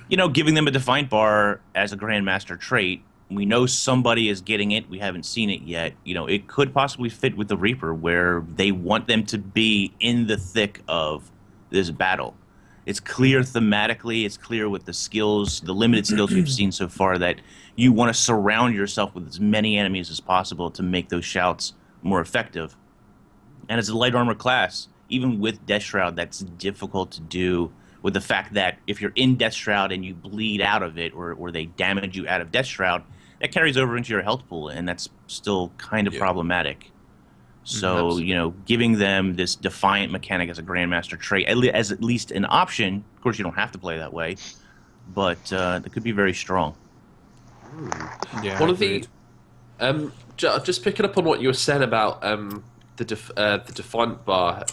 you know, giving them a Defiant Bar as a Grandmaster trait, we know somebody is getting it. We haven't seen it yet. You know, it could possibly fit with the Reaper, where they want them to be in the thick of this battle. It's clear thematically. It's clear with the skills, the limited skills we've seen so far, that you want to surround yourself with as many enemies as possible to make those shouts more effective. And as a light armor class, even with Death Shroud, that's difficult to do, with the fact that if you're in Death Shroud and you bleed out of it, or they damage you out of Death Shroud, that carries over into your health pool, and that's still kind of problematic. So, you know, giving them this Defiant mechanic as a Grandmaster trait, as at least an option, of course you don't have to play that way, but that could be very strong. Yeah, One of the just picking up on what you were saying about the Defiant Bar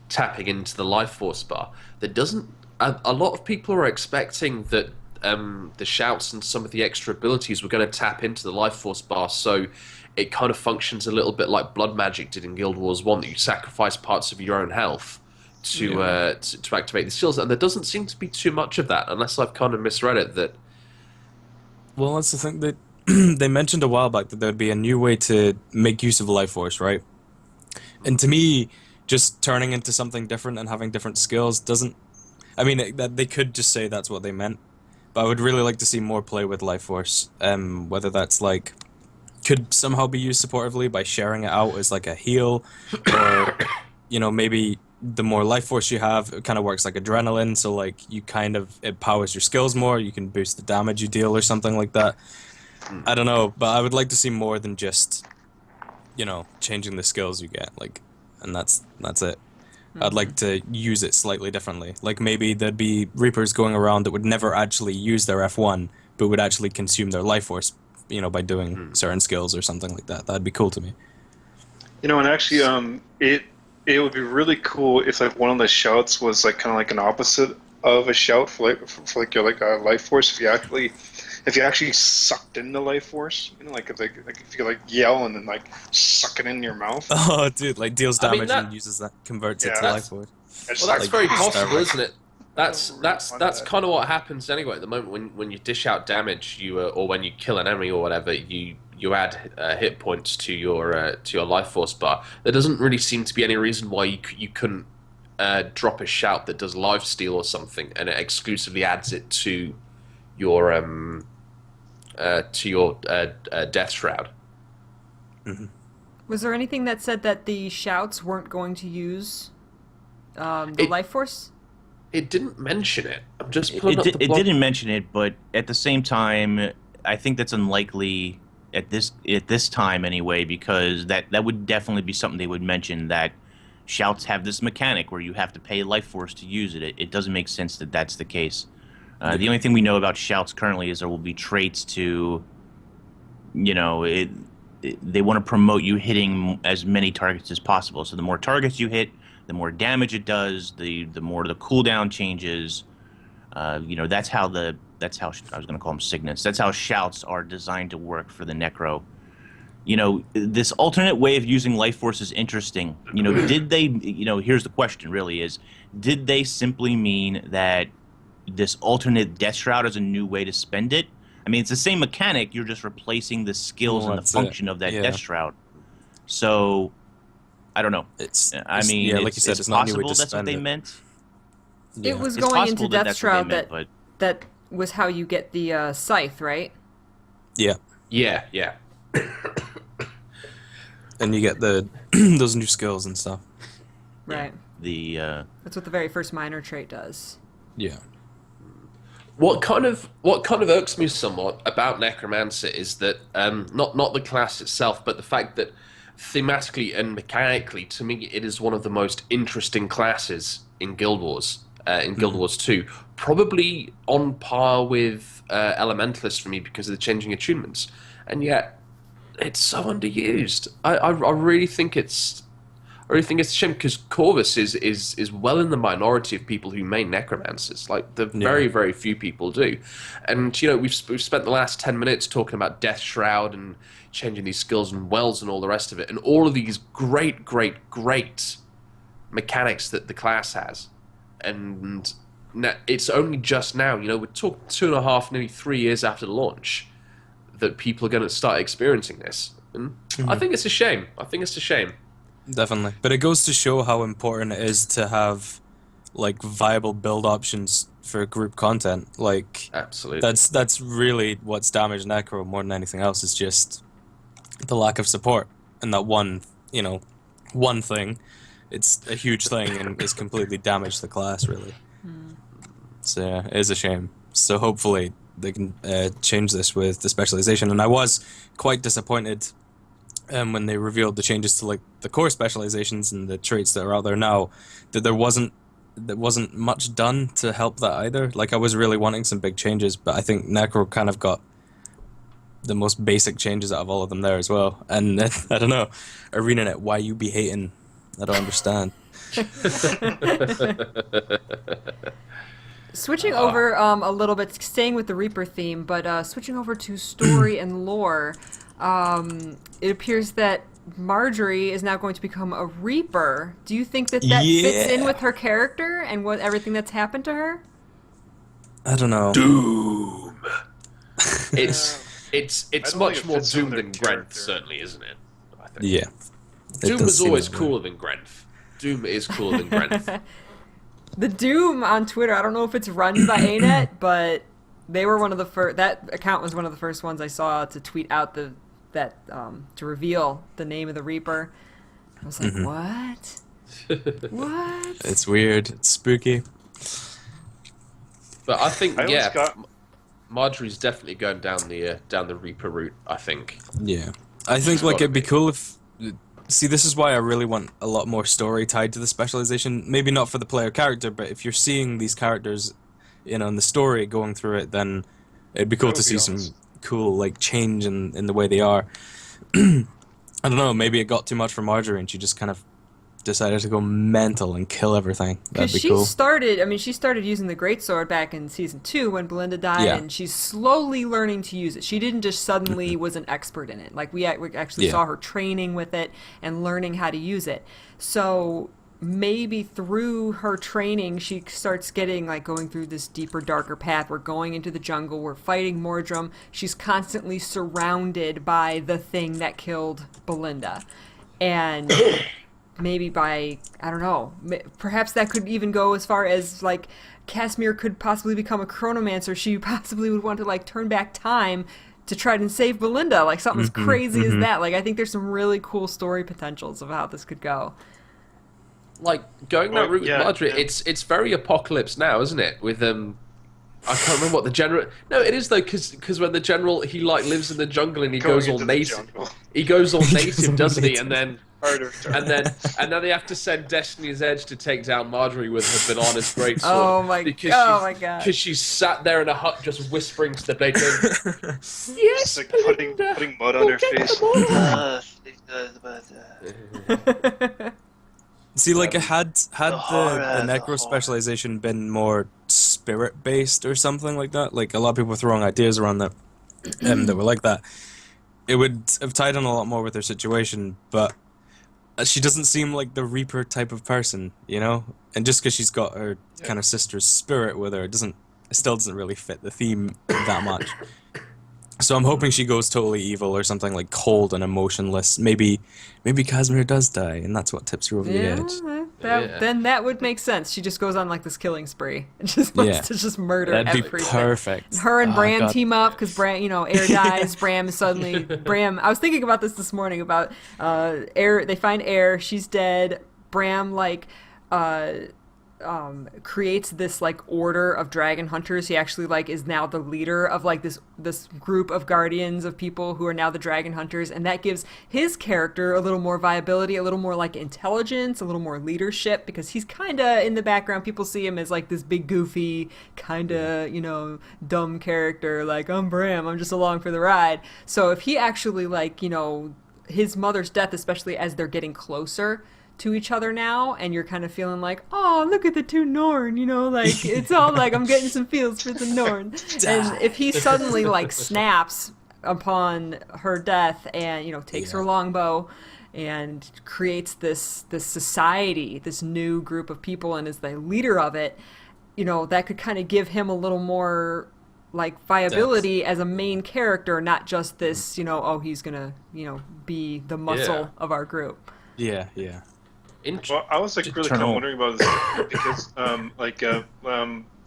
tapping into the Life Force bar, that doesn't. A lot of people are expecting that the shouts and some of the extra abilities were going to tap into the Life Force bar, so it kind of functions a little bit like Blood Magic did in Guild Wars 1, that you sacrifice parts of your own health to activate the skills, and there doesn't seem to be too much of that, unless I've kind of misread it. That Well, that's the thing that they mentioned a while back, that there would be a new way to make use of Life Force, right? And to me, just turning into something different and having different skills doesn't... I mean, they could just say that's what they meant, but I would really like to see more play with Life Force. Whether that's like... could somehow be used supportively by sharing it out as like a heal, or, you know, maybe the more Life Force you have, it kind of works like adrenaline, so like you kind of, it powers your skills more, you can boost the damage you deal or something like that. I don't know, but I would like to see more than just, you know, changing the skills you get, like, and that's it. I'd like to use it slightly differently. Like maybe there'd be Reapers going around that would never actually use their F1, but would actually consume their Life Force, you know, by doing certain skills or something like that. That'd be cool to me. You know, and actually, it would be really cool if like one of the shouts was like kind of like an opposite of a shout for like your like a Life Force. If you actually sucked in the Life Force, you know, like if you like yell and then like suck it in your mouth. Oh, dude, like deals damage and uses that, converts it to Life Force. Well, that's like, very possible, direct. isn't it? That's kind of what happens anyway at the moment. When you dish out damage, or when you kill an enemy or whatever, you add hit points to your Life Force bar. There doesn't really seem to be any reason why you couldn't drop a shout that does lifesteal or something, and it exclusively adds it to your Death Shroud. Mm-hmm. Was there anything that said that the shouts weren't going to use the Life Force? It didn't mention it. I'm just pulling up the It blog. didn't mention it, but at the same time, I think that's unlikely at this time anyway, because that would definitely be something they would mention, that shouts have this mechanic where you have to pay Life Force to use it. It doesn't make sense that that's the case. The only thing we know about shouts currently is there will be traits to, you know, they want to promote you hitting as many targets as possible. So the more targets you hit, the more damage it does, the more the cooldown changes. You know, that's how I was going to call them signets. That's how shouts are designed to work for the Necro. You know, this alternate way of using Life Force is interesting. You know, did they, you know, here's the question really is, did they simply mean that this alternate Death Shroud is a new way to spend it? I mean, it's the same mechanic, you're just replacing the skills and the function of that Death Shroud. So, I don't know. I mean, yeah, like you said, it's not a new way to that's what spend they it. meant. It was It's going into possible that Death that's what they Shroud meant, that was how you get the scythe, right? Yeah. Yeah. And you get the those new skills and stuff. Right. That's what the very first minor trait does. Yeah. What kind of irks me somewhat about Necromancer is that not the class itself, but the fact that thematically and mechanically, to me, it is one of the most interesting classes in Guild Wars. in Guild Wars 2. Probably on par with Elementalist for me because of the changing attunements. And yet, it's so underused. I really think it's... I really think it's a shame because Corvus is well in the minority of people who main necromancers. Like the very, very few people do. And you know, we've spent the last 10 minutes talking about Death Shroud and changing these skills and wells and all the rest of it, and all of these great, great, great mechanics that the class has. And it's only just now, you know, we're talking 2.5, nearly 3 years after the launch, that people are going to start experiencing this. And I think it's a shame. I think it's a shame. Definitely. But it goes to show how important it is to have like viable build options for group content. Like Absolutely. that's really what's damaged Necro more than anything else, is just the lack of support. And that one thing, it's a huge thing and it's completely damaged the class really. So yeah, it is a shame. So hopefully they can change this with the specialization. And I was quite disappointed when they revealed the changes to like the core specializations and the traits that are out there now, that there wasn't much done to help that either. Like I was really wanting some big changes, but I think Necro kind of got the most basic changes out of all of them there as well. And I don't know, ArenaNet, why you be hating? I don't understand. Switching over a little bit, staying with the Reaper theme, but switching over to story and lore, it appears that Marjorie is now going to become a Reaper. Do you think that fits in with her character and what everything that's happened to her? I don't know. Doom. It's much more fits in Doom their than Grenth, character. certainly, isn't it? I think. Yeah. Doom is always cooler than Grenth. Doom is cooler than Grenth. The Doom on Twitter, I don't know if it's run by ArenaNet, but they were one of the first. That account was one of the first ones I saw to tweet out to reveal the name of the Reaper. I was like, what? What? It's weird. It's spooky. But I think, I always Marjorie's definitely going down the Reaper route, I think. Yeah. I think like it'd be cool if... See, this is why I really want a lot more story tied to the specialization. Maybe not for the player character, but if you're seeing these characters, you know, in the story going through it, then it'd be cool to see some cool like change in the way they are. I don't know, maybe it got too much for Marjorie and she just kind of decided to go mental and kill everything. That'd be cool. She started using the greatsword back in season 2 when Belinda died, and she's slowly learning to use it. She didn't just suddenly was an expert in it. Like we actually saw her training with it and learning how to use it. So maybe through her training she starts getting like going through this deeper, darker path. We're going into the jungle, we're fighting Mordrum. She's constantly surrounded by the thing that killed Belinda. And maybe by, I don't know, perhaps that could even go as far as, like, Casimir could possibly become a chronomancer. She possibly would want to, like, turn back time to try and save Belinda. Like, something as crazy as that. Like, I think there's some really cool story potentials of how this could go. Like, going that route with Marjorie, it's very Apocalypse Now, isn't it? With, I can't remember what the general... No, it is, though, because when the general, he, like, lives in the jungle and he goes all native. He goes all native, doesn't he? And then... And then they have to send Destiny's Edge to take down Marjorie with her bananas greatsword. Oh my god! Because she's sat there in a hut just whispering to the bedroom. Yes, like putting mud on her face. See, like, had the Necro specialization been more spirit based or something like that, like a lot of people were throwing ideas around that that were like that, it would have tied in a lot more with her situation, but she doesn't seem like the Reaper type of person, you know? And just because she's got her kind of sister's spirit with her, it still doesn't really fit the theme that much. So I'm hoping she goes totally evil or something like cold and emotionless. Maybe Casimir does die, and that's what tips her over the edge. Then that would make sense. She just goes on like this killing spree and just wants to just murder everything. That'd be perfect. Her and Bram team up because Bram, Air dies. Bram is suddenly Bram. I was thinking about this morning about Air. They find Air. She's dead. Bram creates this like order of dragon hunters. He actually like is now the leader of like this group of guardians of people who are now the dragon hunters, and that gives his character a little more viability, a little more like intelligence, a little more leadership, because he's kind of in the background. People see him as like this big goofy kind of, you know, dumb character, like I'm Bram, I'm just along for the ride. So if he actually like, you know, his mother's death, especially as they're getting closer to each other now, and you're kind of feeling like, oh, look at the two Norn, you know, like it's all like I'm getting some feels for the Norn. And if he suddenly like snaps upon her death and, you know, takes her longbow and creates this society, this new group of people, and is the leader of it, you know, that could kind of give him a little more like viability as a main character, not just this, you know, oh, he's gonna, you know, be the muscle of our group. Yeah. Well, I was like really kind of wondering about this because,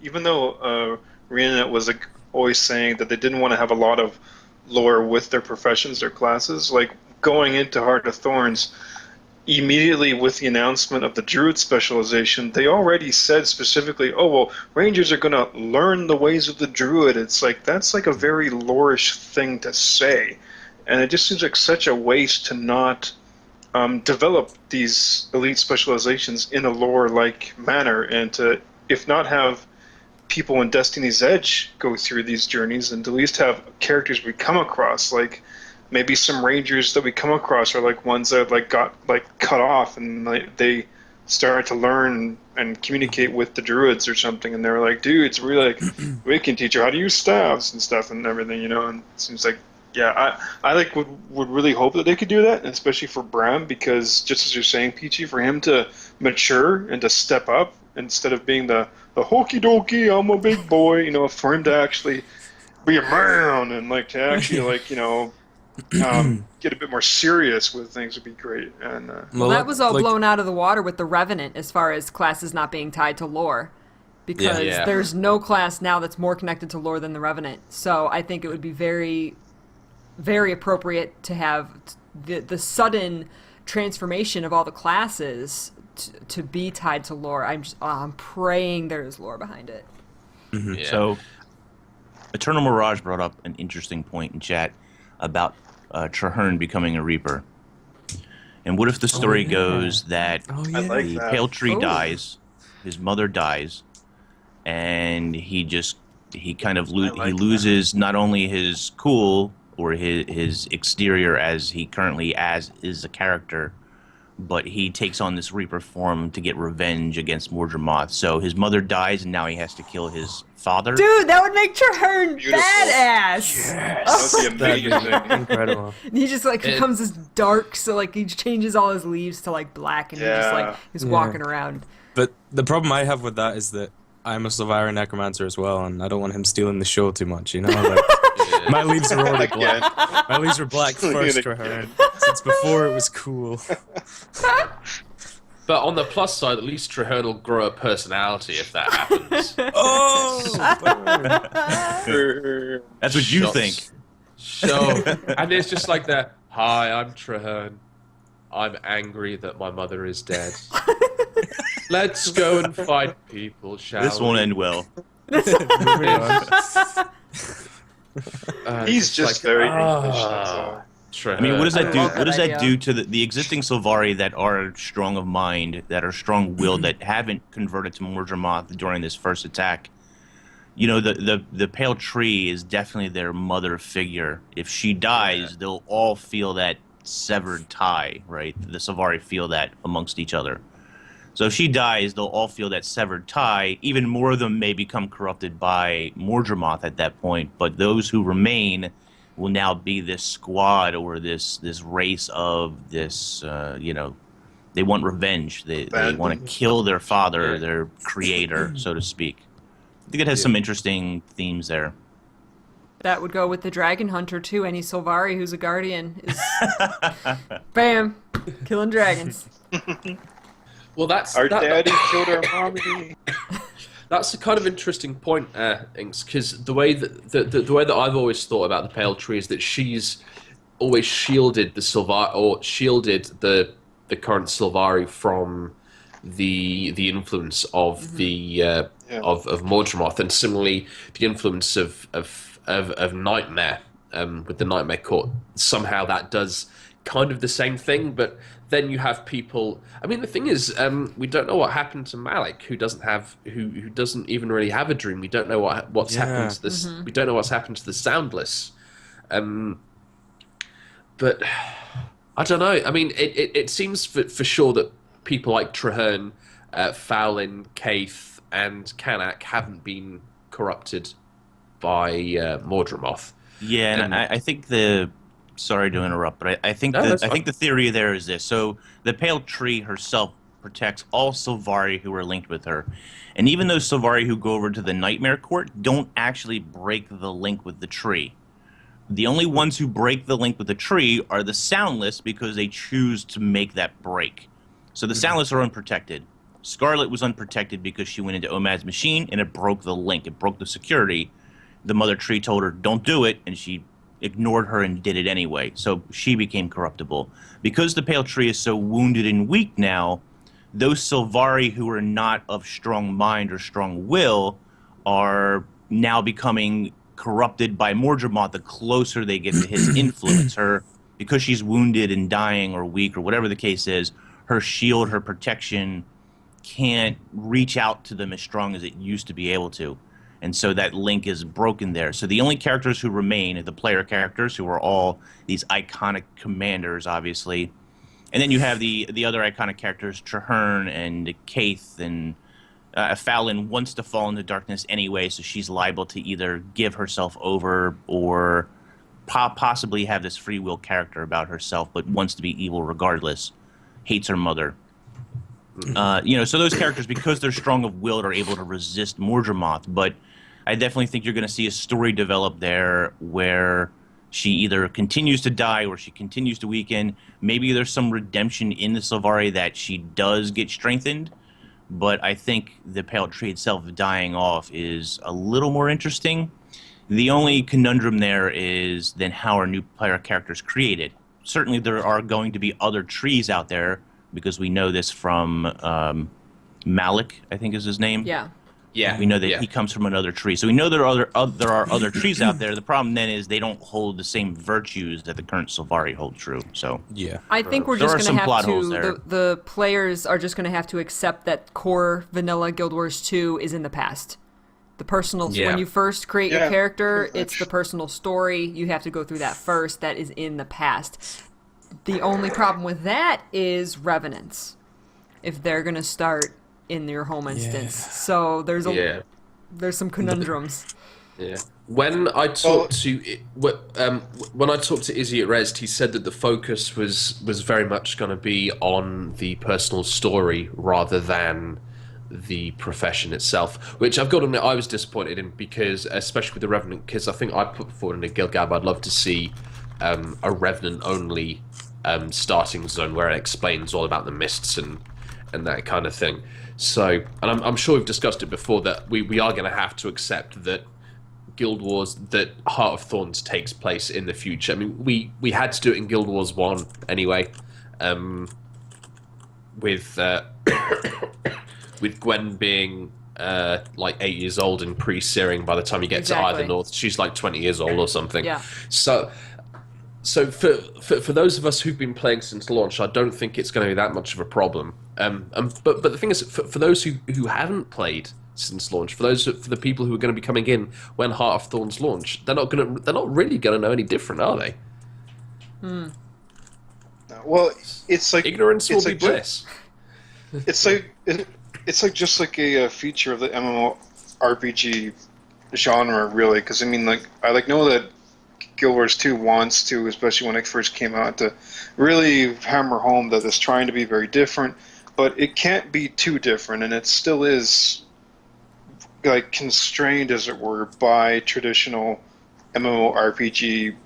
even though ArenaNet was like always saying that they didn't want to have a lot of lore with their professions or classes, like going into Heart of Thorns, immediately with the announcement of the Druid specialization, they already said specifically, oh, well, Rangers are going to learn the ways of the Druid. It's like, that's like a very lore-ish thing to say. And it just seems like such a waste to not develop these elite specializations in a lore-like manner, and to, if not have people in Destiny's Edge go through these journeys, and to at least have characters we come across, like maybe some rangers that we come across are like ones that like got like cut off, and like, they started to learn and communicate with the druids or something, and they were like, dudes, we're like, we can teach you how to use staves and stuff and everything, you know. And it seems like, yeah, I like would really hope that they could do that, especially for Bram, because just as you're saying, Peachy, for him to mature and to step up instead of being the hokey dokey, I'm a big boy, you know, for him to actually be a man and like to actually like, you know, get a bit more serious with things would be great. And well, that was all blown out of the water with the Revenant as far as classes not being tied to lore. Because there's no class now that's more connected to lore than the Revenant. So I think it would be very, very appropriate to have the sudden transformation of all the classes to be tied to lore. I'm praying there's lore behind it. Mm-hmm. Yeah. So, Eternal Mirage brought up an interesting point in chat about Traherne becoming a Reaper. And what if the story goes that the Pale Tree dies, his mother dies, and he kind of loses not only his cool or his exterior as he currently is a character, but he takes on this Reaper form to get revenge against Mordremoth. So his mother dies, and now he has to kill his father. Dude, that would make Traherne badass. Yes. That would be amazing. Incredible. And he just like becomes this dark, so like he changes all his leaves to like black, and he just like is walking around. But the problem I have with that is that I'm a Silvari Necromancer as well, and I don't want him stealing the show too much, you know? Like, my leaves are already black. My leaves were black first, Traherne, since before it was cool. But on the plus side, at least Traherne will grow a personality if that happens. That's what you think. So, and it's just like that, hi, I'm Traherne. I'm angry that my mother is dead. Let's go and fight people, shall we? This won't end well. He's just like, very English, that's all. I mean, what does that do? What does that do to the existing Silvari that are strong of mind, that are strong-willed, that haven't converted to Mordremoth during this first attack? You know, the Pale Tree is definitely their mother figure. If she dies, they'll all feel that severed tie, right? The Silvari feel that amongst each other. So if she dies, they'll all feel that severed tie. Even more of them may become corrupted by Mordremoth at that point, but those who remain will now be this squad or this race of this, you know, they want revenge. They want to kill their father, their creator, so to speak. I think it has some interesting themes there. That would go with the Dragon Hunter, too. Any Silvari who's a guardian is, bam, killing dragons. Well, that's our daddy killed our mommy. That's a kind of interesting point, Inks, because the way that the way that I've always thought about the Pale Tree is that she's always shielded the Silvari, or shielded the current Silvari from the influence of the of Mordramoth, and similarly the influence of Nightmare with the Nightmare Court. Somehow that does kind of the same thing, but then you have people. I mean, the thing is, we don't know what happened to Malik, who doesn't even really have a dream. We don't know what's happened to this. We don't know what's happened to the Soundless. But I don't know. I mean, it seems for sure that people like Traherne, Fowlin, Kaith, and Kanak haven't been corrupted by Mordramoth. Yeah, and I think sorry to interrupt, but I think the theory there is this. So the Pale Tree herself protects all Sylvari who are linked with her. And even those Sylvari who go over to the Nightmare Court don't actually break the link with the tree. The only ones who break the link with the tree are the Soundless, because they choose to make that break. So the Soundless are unprotected. Scarlet was unprotected because she went into Omad's machine and it broke the link. It broke the security. The Mother Tree told her, don't do it, and she ignored her and did it anyway. So she became corruptible. Because the Pale Tree is so wounded and weak now, those Sylvari who are not of strong mind or strong will are now becoming corrupted by Mordramoth the closer they get to his influence. Her, because she's wounded and dying or weak or whatever the case is, her shield, her protection can't reach out to them as strong as it used to be able to. And so that link is broken there. So the only characters who remain are the player characters, who are all these iconic commanders, obviously. And then you have the other iconic characters, Traherne and Kaith, and Fallon wants to fall into darkness anyway, so she's liable to either give herself over or possibly have this free will character about herself, but wants to be evil regardless, hates her mother. So those characters, because they're strong of will, are able to resist Mordramoth. But I definitely think you're going to see a story develop there where she either continues to die or she continues to weaken. Maybe there's some redemption in the Sylvari that she does get strengthened. But I think the Pale Tree itself dying off is a little more interesting. The only conundrum there is then how are new player characters created? Certainly there are going to be other trees out there, because we know this from Malik, I think is his name. Yeah. Yeah. We know that he comes from another tree. So we know there are other trees out there. The problem then is they don't hold the same virtues that the current Sylvari hold true. So Yeah. I think we're There just are going some to plot have holes there. to, the players are just going to have to accept that core vanilla Guild Wars 2 is in the past. The personal, when you first create your character, it's the personal story. You have to go through that first. That is in the past. The only problem with that is revenants, if they're going to start in your home instance. So there's some conundrums. Yeah. When I talked to Izzy at Rest, he said that the focus was very much going to be on the personal story rather than the profession itself, which I've got to admit I was disappointed in, because especially with the Revenant, because I think I put forward in a GuildGab I'd love to see a Revenant only starting zone where it explains all about the mists and that kind of thing. So, and I'm sure we've discussed it before, that we are going to have to accept that Guild Wars, that Heart of Thorns takes place in the future. I mean, we had to do it in Guild Wars 1 anyway, with with Gwen being like 8 years old and pre-searing by the time you get to Either North. She's like 20 years old or something. Yeah. So for those of us who've been playing since launch, I don't think it's going to be that much of a problem. But the thing is, for those who haven't played since launch, for the people who are going to be coming in when Heart of Thorns launch, they're not really going to know any different, are they? Well, it's like ignorance will be bliss. It's like just like a feature of the MMORPG genre, really. Because I mean, like I know that Guild Wars 2 wants to, especially when it first came out, to really hammer home that it's trying to be very different, but it can't be too different, and it still is like constrained, as it were, by traditional MMORPG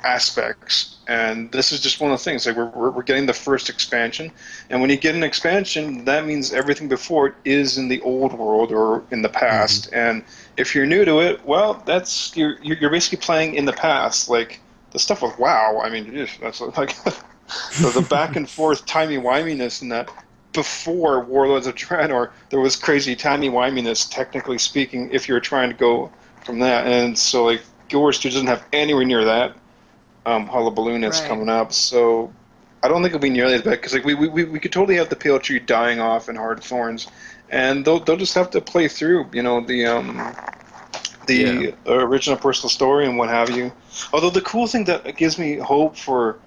aspects. And this is just one of the things. Like we're getting the first expansion, and when you get an expansion, that means everything before it is in the old world or in the past. Mm-hmm. And if you're new to it, well, that's you're basically playing in the past. Like the stuff with WoW, I mean, that's like the back and forth timey-wiminess and that. before Warlords of Draenor, there was crazy timey-wiminess, technically speaking, if you were trying to go from that. And so, like, Guild Wars 2 doesn't have anywhere near that hullabaloo that's Right. coming up. So I don't think it'll be nearly as bad, because like, we could totally have the Pale Tree dying off in Heart of Thorns, and they'll just have to play through, you know, the original personal story and what have you. Although the cool thing that gives me hope for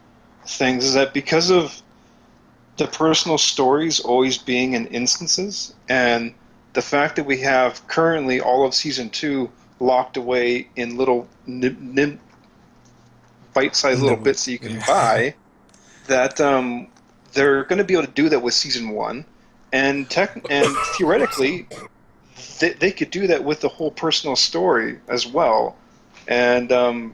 things is that because of the personal stories always being in instances, and the fact that we have currently all of Season 2 locked away in little bite-sized little bits that you can buy, that they're going to be able to do that with Season 1, and theoretically they could do that with the whole personal story as well. And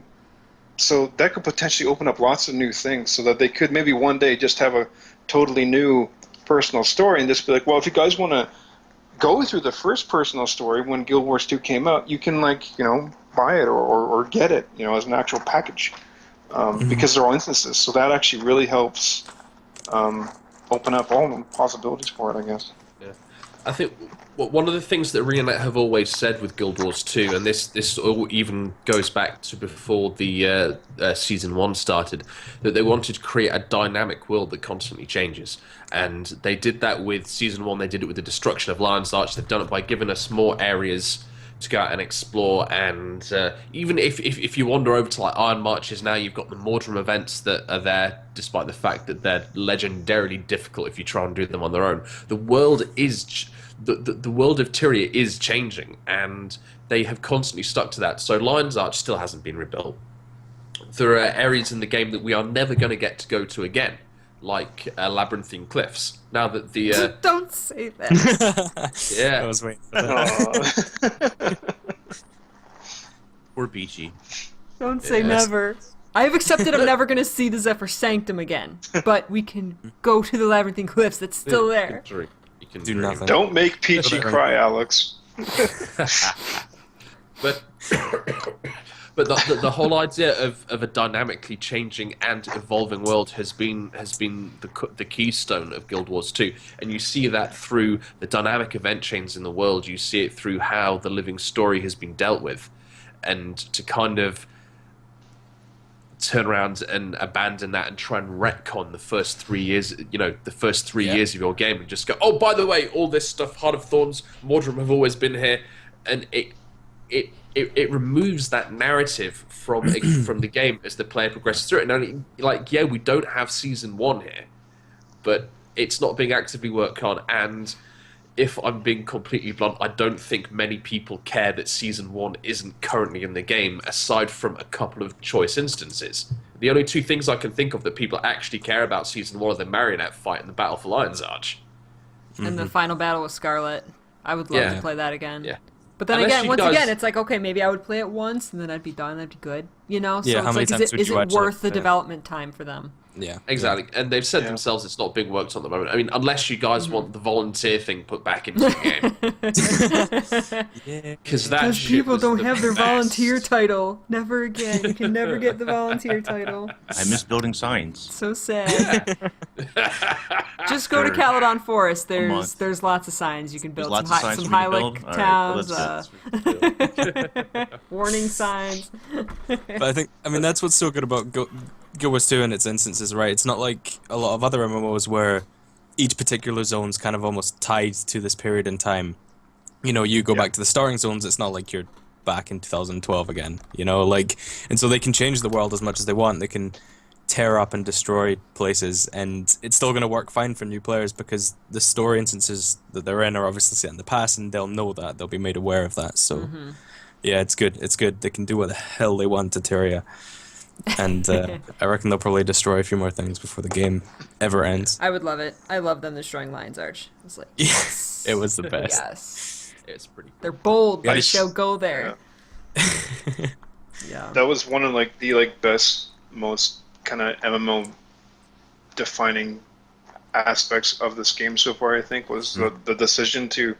so that could potentially open up lots of new things, so that they could maybe one day just have a totally new personal story and just be like, well, if you guys want to go through the first personal story when Guild Wars 2 came out, you can, like, you know, buy it or get it, you know, as an actual package, because they're all instances. So that actually really helps open up all the possibilities for it, I guess. Yeah. I think one of the things that ArenaNet have always said with Guild Wars 2, and this all even goes back to before the Season 1 started, that they wanted to create a dynamic world that constantly changes. And they did that with Season 1, they did it with the destruction of Lion's Arch, they've done it by giving us more areas to go out and explore, and even if you wander over to like Iron Marches now, you've got the Mordrum events that are there, despite the fact that they're legendarily difficult if you try and do them on their own. The world is... The world of Tyria is changing, and they have constantly stuck to that. So Lion's Arch still hasn't been rebuilt. There are areas in the game that we are never going to get to go to again, like Labyrinthine Cliffs. Now that the... Don't say that. yeah. I was waiting for that. Poor Peachy. Don't say Yes. never. I have accepted I'm never going to see the Zephyr Sanctum again, but we can go to the Labyrinthine Cliffs that's still there. You can Do dream. nothing. Don't make Peachy Right. cry, Alex. But but the whole idea of a dynamically changing and evolving world has been the keystone of Guild Wars 2, and you see that through the dynamic event chains in the world. You see it through how the living story has been dealt with, and to kind of turn around and abandon that and try and retcon the first 3 years, you know, the first three years of your game, and just go, oh, by the way, all this stuff, Heart of Thorns, Mordrum have always been here, and it removes that narrative from the game as the player progresses through it. And like, yeah, we don't have Season 1 here, but it's not being actively worked on, and if I'm being completely blunt, I don't think many people care that Season 1 isn't currently in the game, aside from a couple of choice instances. The only two things I can think of that people actually care about Season 1 are the Marionette fight and the Battle for Lion's Arch. And the final battle with Scarlet. I would love Yeah. to play that again. Yeah. But then Unless again, you once guys- again, it's like, okay, maybe I would play it once, and then I'd be done, that'd be good. You know? So Yeah, it's how many like, times would is you it watch worth it? the Yeah. development time for them? Yeah. Exactly, and they've said themselves it's not being worked on at the moment. I mean, unless you guys want the volunteer thing put back into the game. Yeah. Because that Because shit people was don't the have their best. volunteer title. Never again. You can never get the volunteer title. I miss building signs. So sad. Just go to Caledon Forest. month. There's lots of signs you can build. There's lots some of signs some for me to High-Lake build? All right, well, towns, warning signs. But I mean, that's what's so good about Guild Wars 2 and its instances, right? It's not like a lot of other MMOs where each particular zone's kind of almost tied to this period in time. You know, you go back to the starting zones, it's not like you're back in 2012 again, you know, like, and so they can change the world as much as they want. They can tear up and destroy places, and it's still going to work fine for new players because the story instances that they're in are obviously set in the past, and they'll know that, they'll be made aware of that. So yeah, it's good. They can do what the hell they want to Tyria, and I reckon they'll probably destroy a few more things before the game ever ends. I would love it. I love them destroying Lion's Arch. It's like, Yes, it was the best. yes. It's pretty cool. They're bold, but Nice. shall go there. Yeah. That was one of like the best, most kind of MMO defining aspects of this game so far. I think was the decision to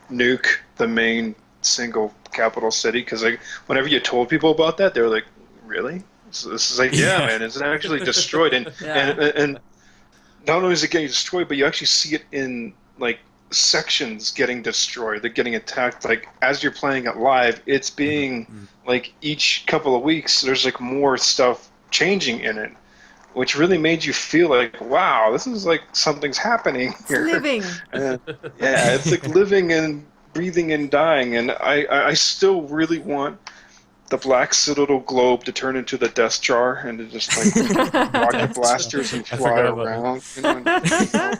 nuke the main single capital city, because like whenever you told people about that, they were like, "Really?" So this is like, yeah, man, it's actually destroyed, and Yeah. and not only is it getting destroyed, but you actually see it in like sections getting destroyed. They're getting attacked. Like as you're playing it live, it's being like each couple of weeks there's like more stuff changing in it, which really made you feel like, wow, this is like something's happening here. It's living. And, yeah, it's like living and breathing and dying. And I still really want the black citadel globe to turn into the death jar and to just like rocket blasters and fly around. You know,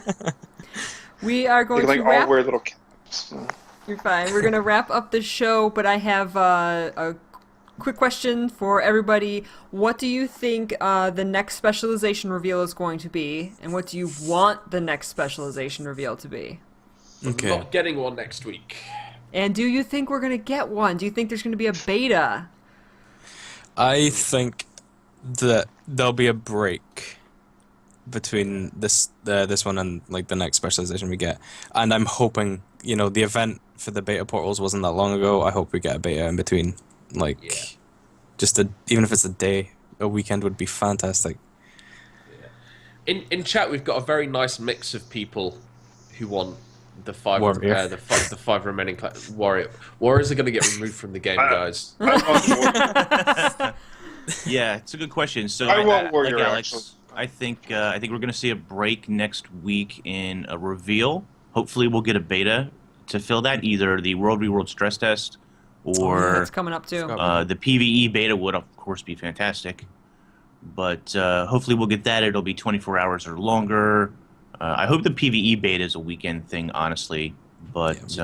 We are going like to all wrap. wear little caps. You're fine. We're going to wrap up the show, but I have a quick question for everybody. What do you think the next specialization reveal is going to be, and what do you want the next specialization reveal to be? Okay. Not getting one next week. And do you think we're going to get one? Do you think there's going to be a beta? I think that there'll be a break between this one and like the next specialization we get, and I'm hoping, you know, the event for the beta portals wasn't that long ago. I hope we get a beta in between, like even if it's a day, a weekend would be fantastic. In chat, we've got a very nice mix of people who want the five Warrior. the five remaining warriors are going to get removed from the game, guys. I want more. Yeah, it's a good question. So I want Warrior, like Alex, actually. I think we're going to see a break next week in a reveal. Hopefully, we'll get a beta to fill that, either the World v World stress test or That's coming up too. the PvE beta would, of course, be fantastic. But hopefully, we'll get that. It'll be 24 hours or longer. I hope the PvE beta is a weekend thing, honestly. But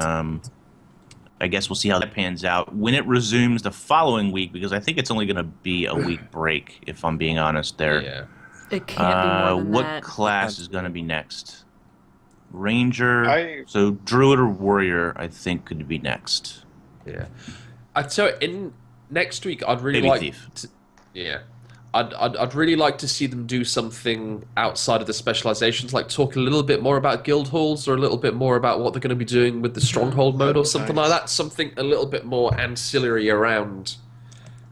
I guess we'll see how that pans out when it resumes the following week, because I think it's only going to be a week break, if I'm being honest there. Yeah. It can't be more than What that. class is going to be next? Ranger. I- So Druid or Warrior, I think, could be next. Yeah. So in next week, I'd really Maybe like Thief. to, yeah. I'd really like to see them do something outside of the specializations, like talk a little bit more about guild halls, or a little bit more about what they're going to be doing with the stronghold mode, or something like that. Something a little bit more ancillary around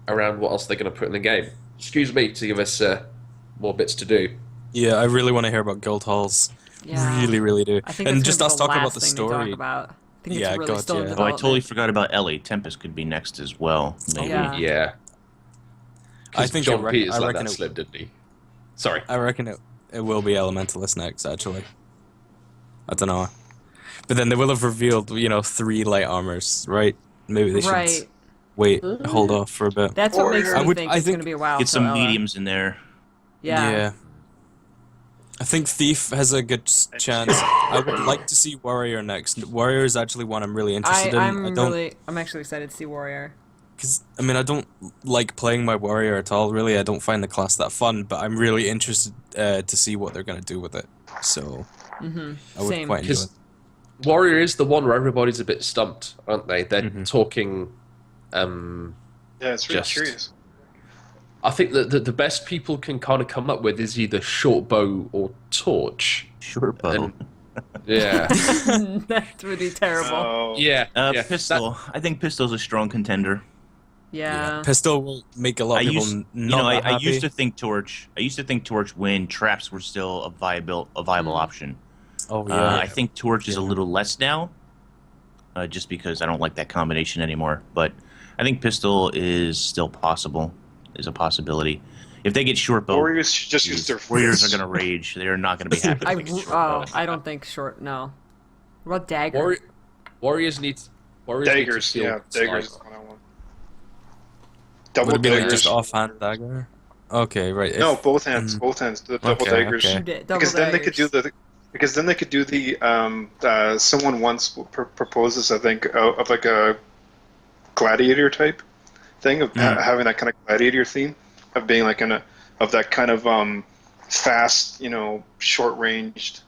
what else they're going to put in the game. Excuse me, to give us more bits to do. Yeah, I really want to hear about guild halls. Yeah. Really, really do. I think And that's just gonna us be the talking about last the thing they talk story. about. I think Yeah, it's really God, still in yeah. Oh, I development. totally forgot about Ellie. Tempest could be next as well. Maybe. Yeah. Yeah. I think John Peters I let reckon that slip, didn't he? Sorry. I reckon it will be Elementalist next, actually. I don't know. But then they will have revealed, you know, 3 light armors, right? Maybe they should Right. wait, hold off for a bit. That's what makes me I think think it's going to be a while. Get till some Ella. mediums in there. Yeah. I think Thief has a good chance. I would like to see Warrior next. Warrior is actually one I'm really interested in. I'm actually excited to see Warrior. Because, I mean, I don't like playing my Warrior at all, really. I don't find the class that fun, but I'm really interested to see what they're going to do with it. So, I would Same. quite enjoy it. Because Warrior is the one where everybody's a bit stumped, aren't they? They're talking. Yeah, it's really Just- curious. I think that the best people can kind of come up with is either short bow or torch. Sure, bow. And- Yeah. That would be terrible. Oh, Yeah. yeah. Pistol. I think Pistol's a strong contender. Yeah. Pistol will make a lot of people not that I happy. used to think Torch. I used to think Torch when traps were still a viable option. Oh, yeah. I think Torch is a little less now, just because I don't like that combination anymore. But I think Pistol is still possible. Is a possibility. If they get short bow, Warriors should just use their Warriors fists. are going to rage. They're not going to be happy. If they get short bow. I don't think short. No. What about dagger? Warriors need to Daggers, feel yeah, daggers is slight. what I want. Would Double it be like daggers. just offhand dagger? Okay, right. No, both hands, both hands. The double Okay, daggers. okay. Double Because then they could do daggers. the. Because then they could do the. Someone once proposed this, I think, of like a gladiator type thing of having that kind of gladiator theme of being like of that kind of fast, short ranged.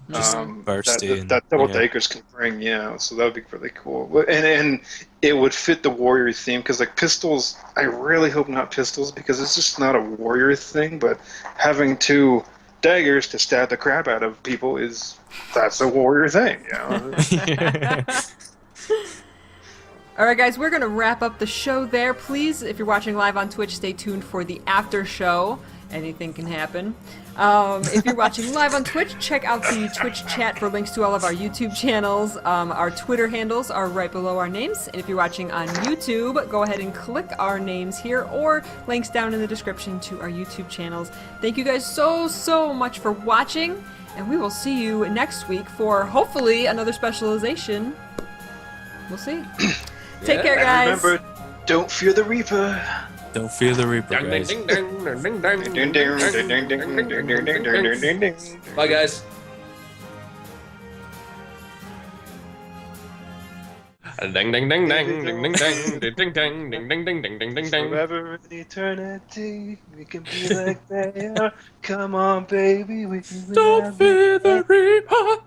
bursty That double yeah. daggers can bring, yeah. So that would be really cool, and it would fit the warrior theme because like pistols, I really hope not pistols because it's just not a warrior thing. But having 2 daggers to stab the crap out of people that's a warrior thing, All right, guys, we're going to wrap up the show there. Please, if you're watching live on Twitch, stay tuned for the after show. Anything can happen. If you're watching live on Twitch, check out the Twitch chat for links to all of our YouTube channels. Our Twitter handles are right below our names. And if you're watching on YouTube, go ahead and click our names here or links down in the description to our YouTube channels. Thank you guys so much for watching, and we will see you next week for hopefully another specialization. We'll see. Take care, guys. And remember, don't fear the Reaper. Don't fear the Reaper, guys. Bye, guys. Ding ding ding ding ding ding ding ding ding ding ding ding ding ding ding ding. Forever in eternity, we can be like they are. Come on, baby, we can. Don't fear the Reaper.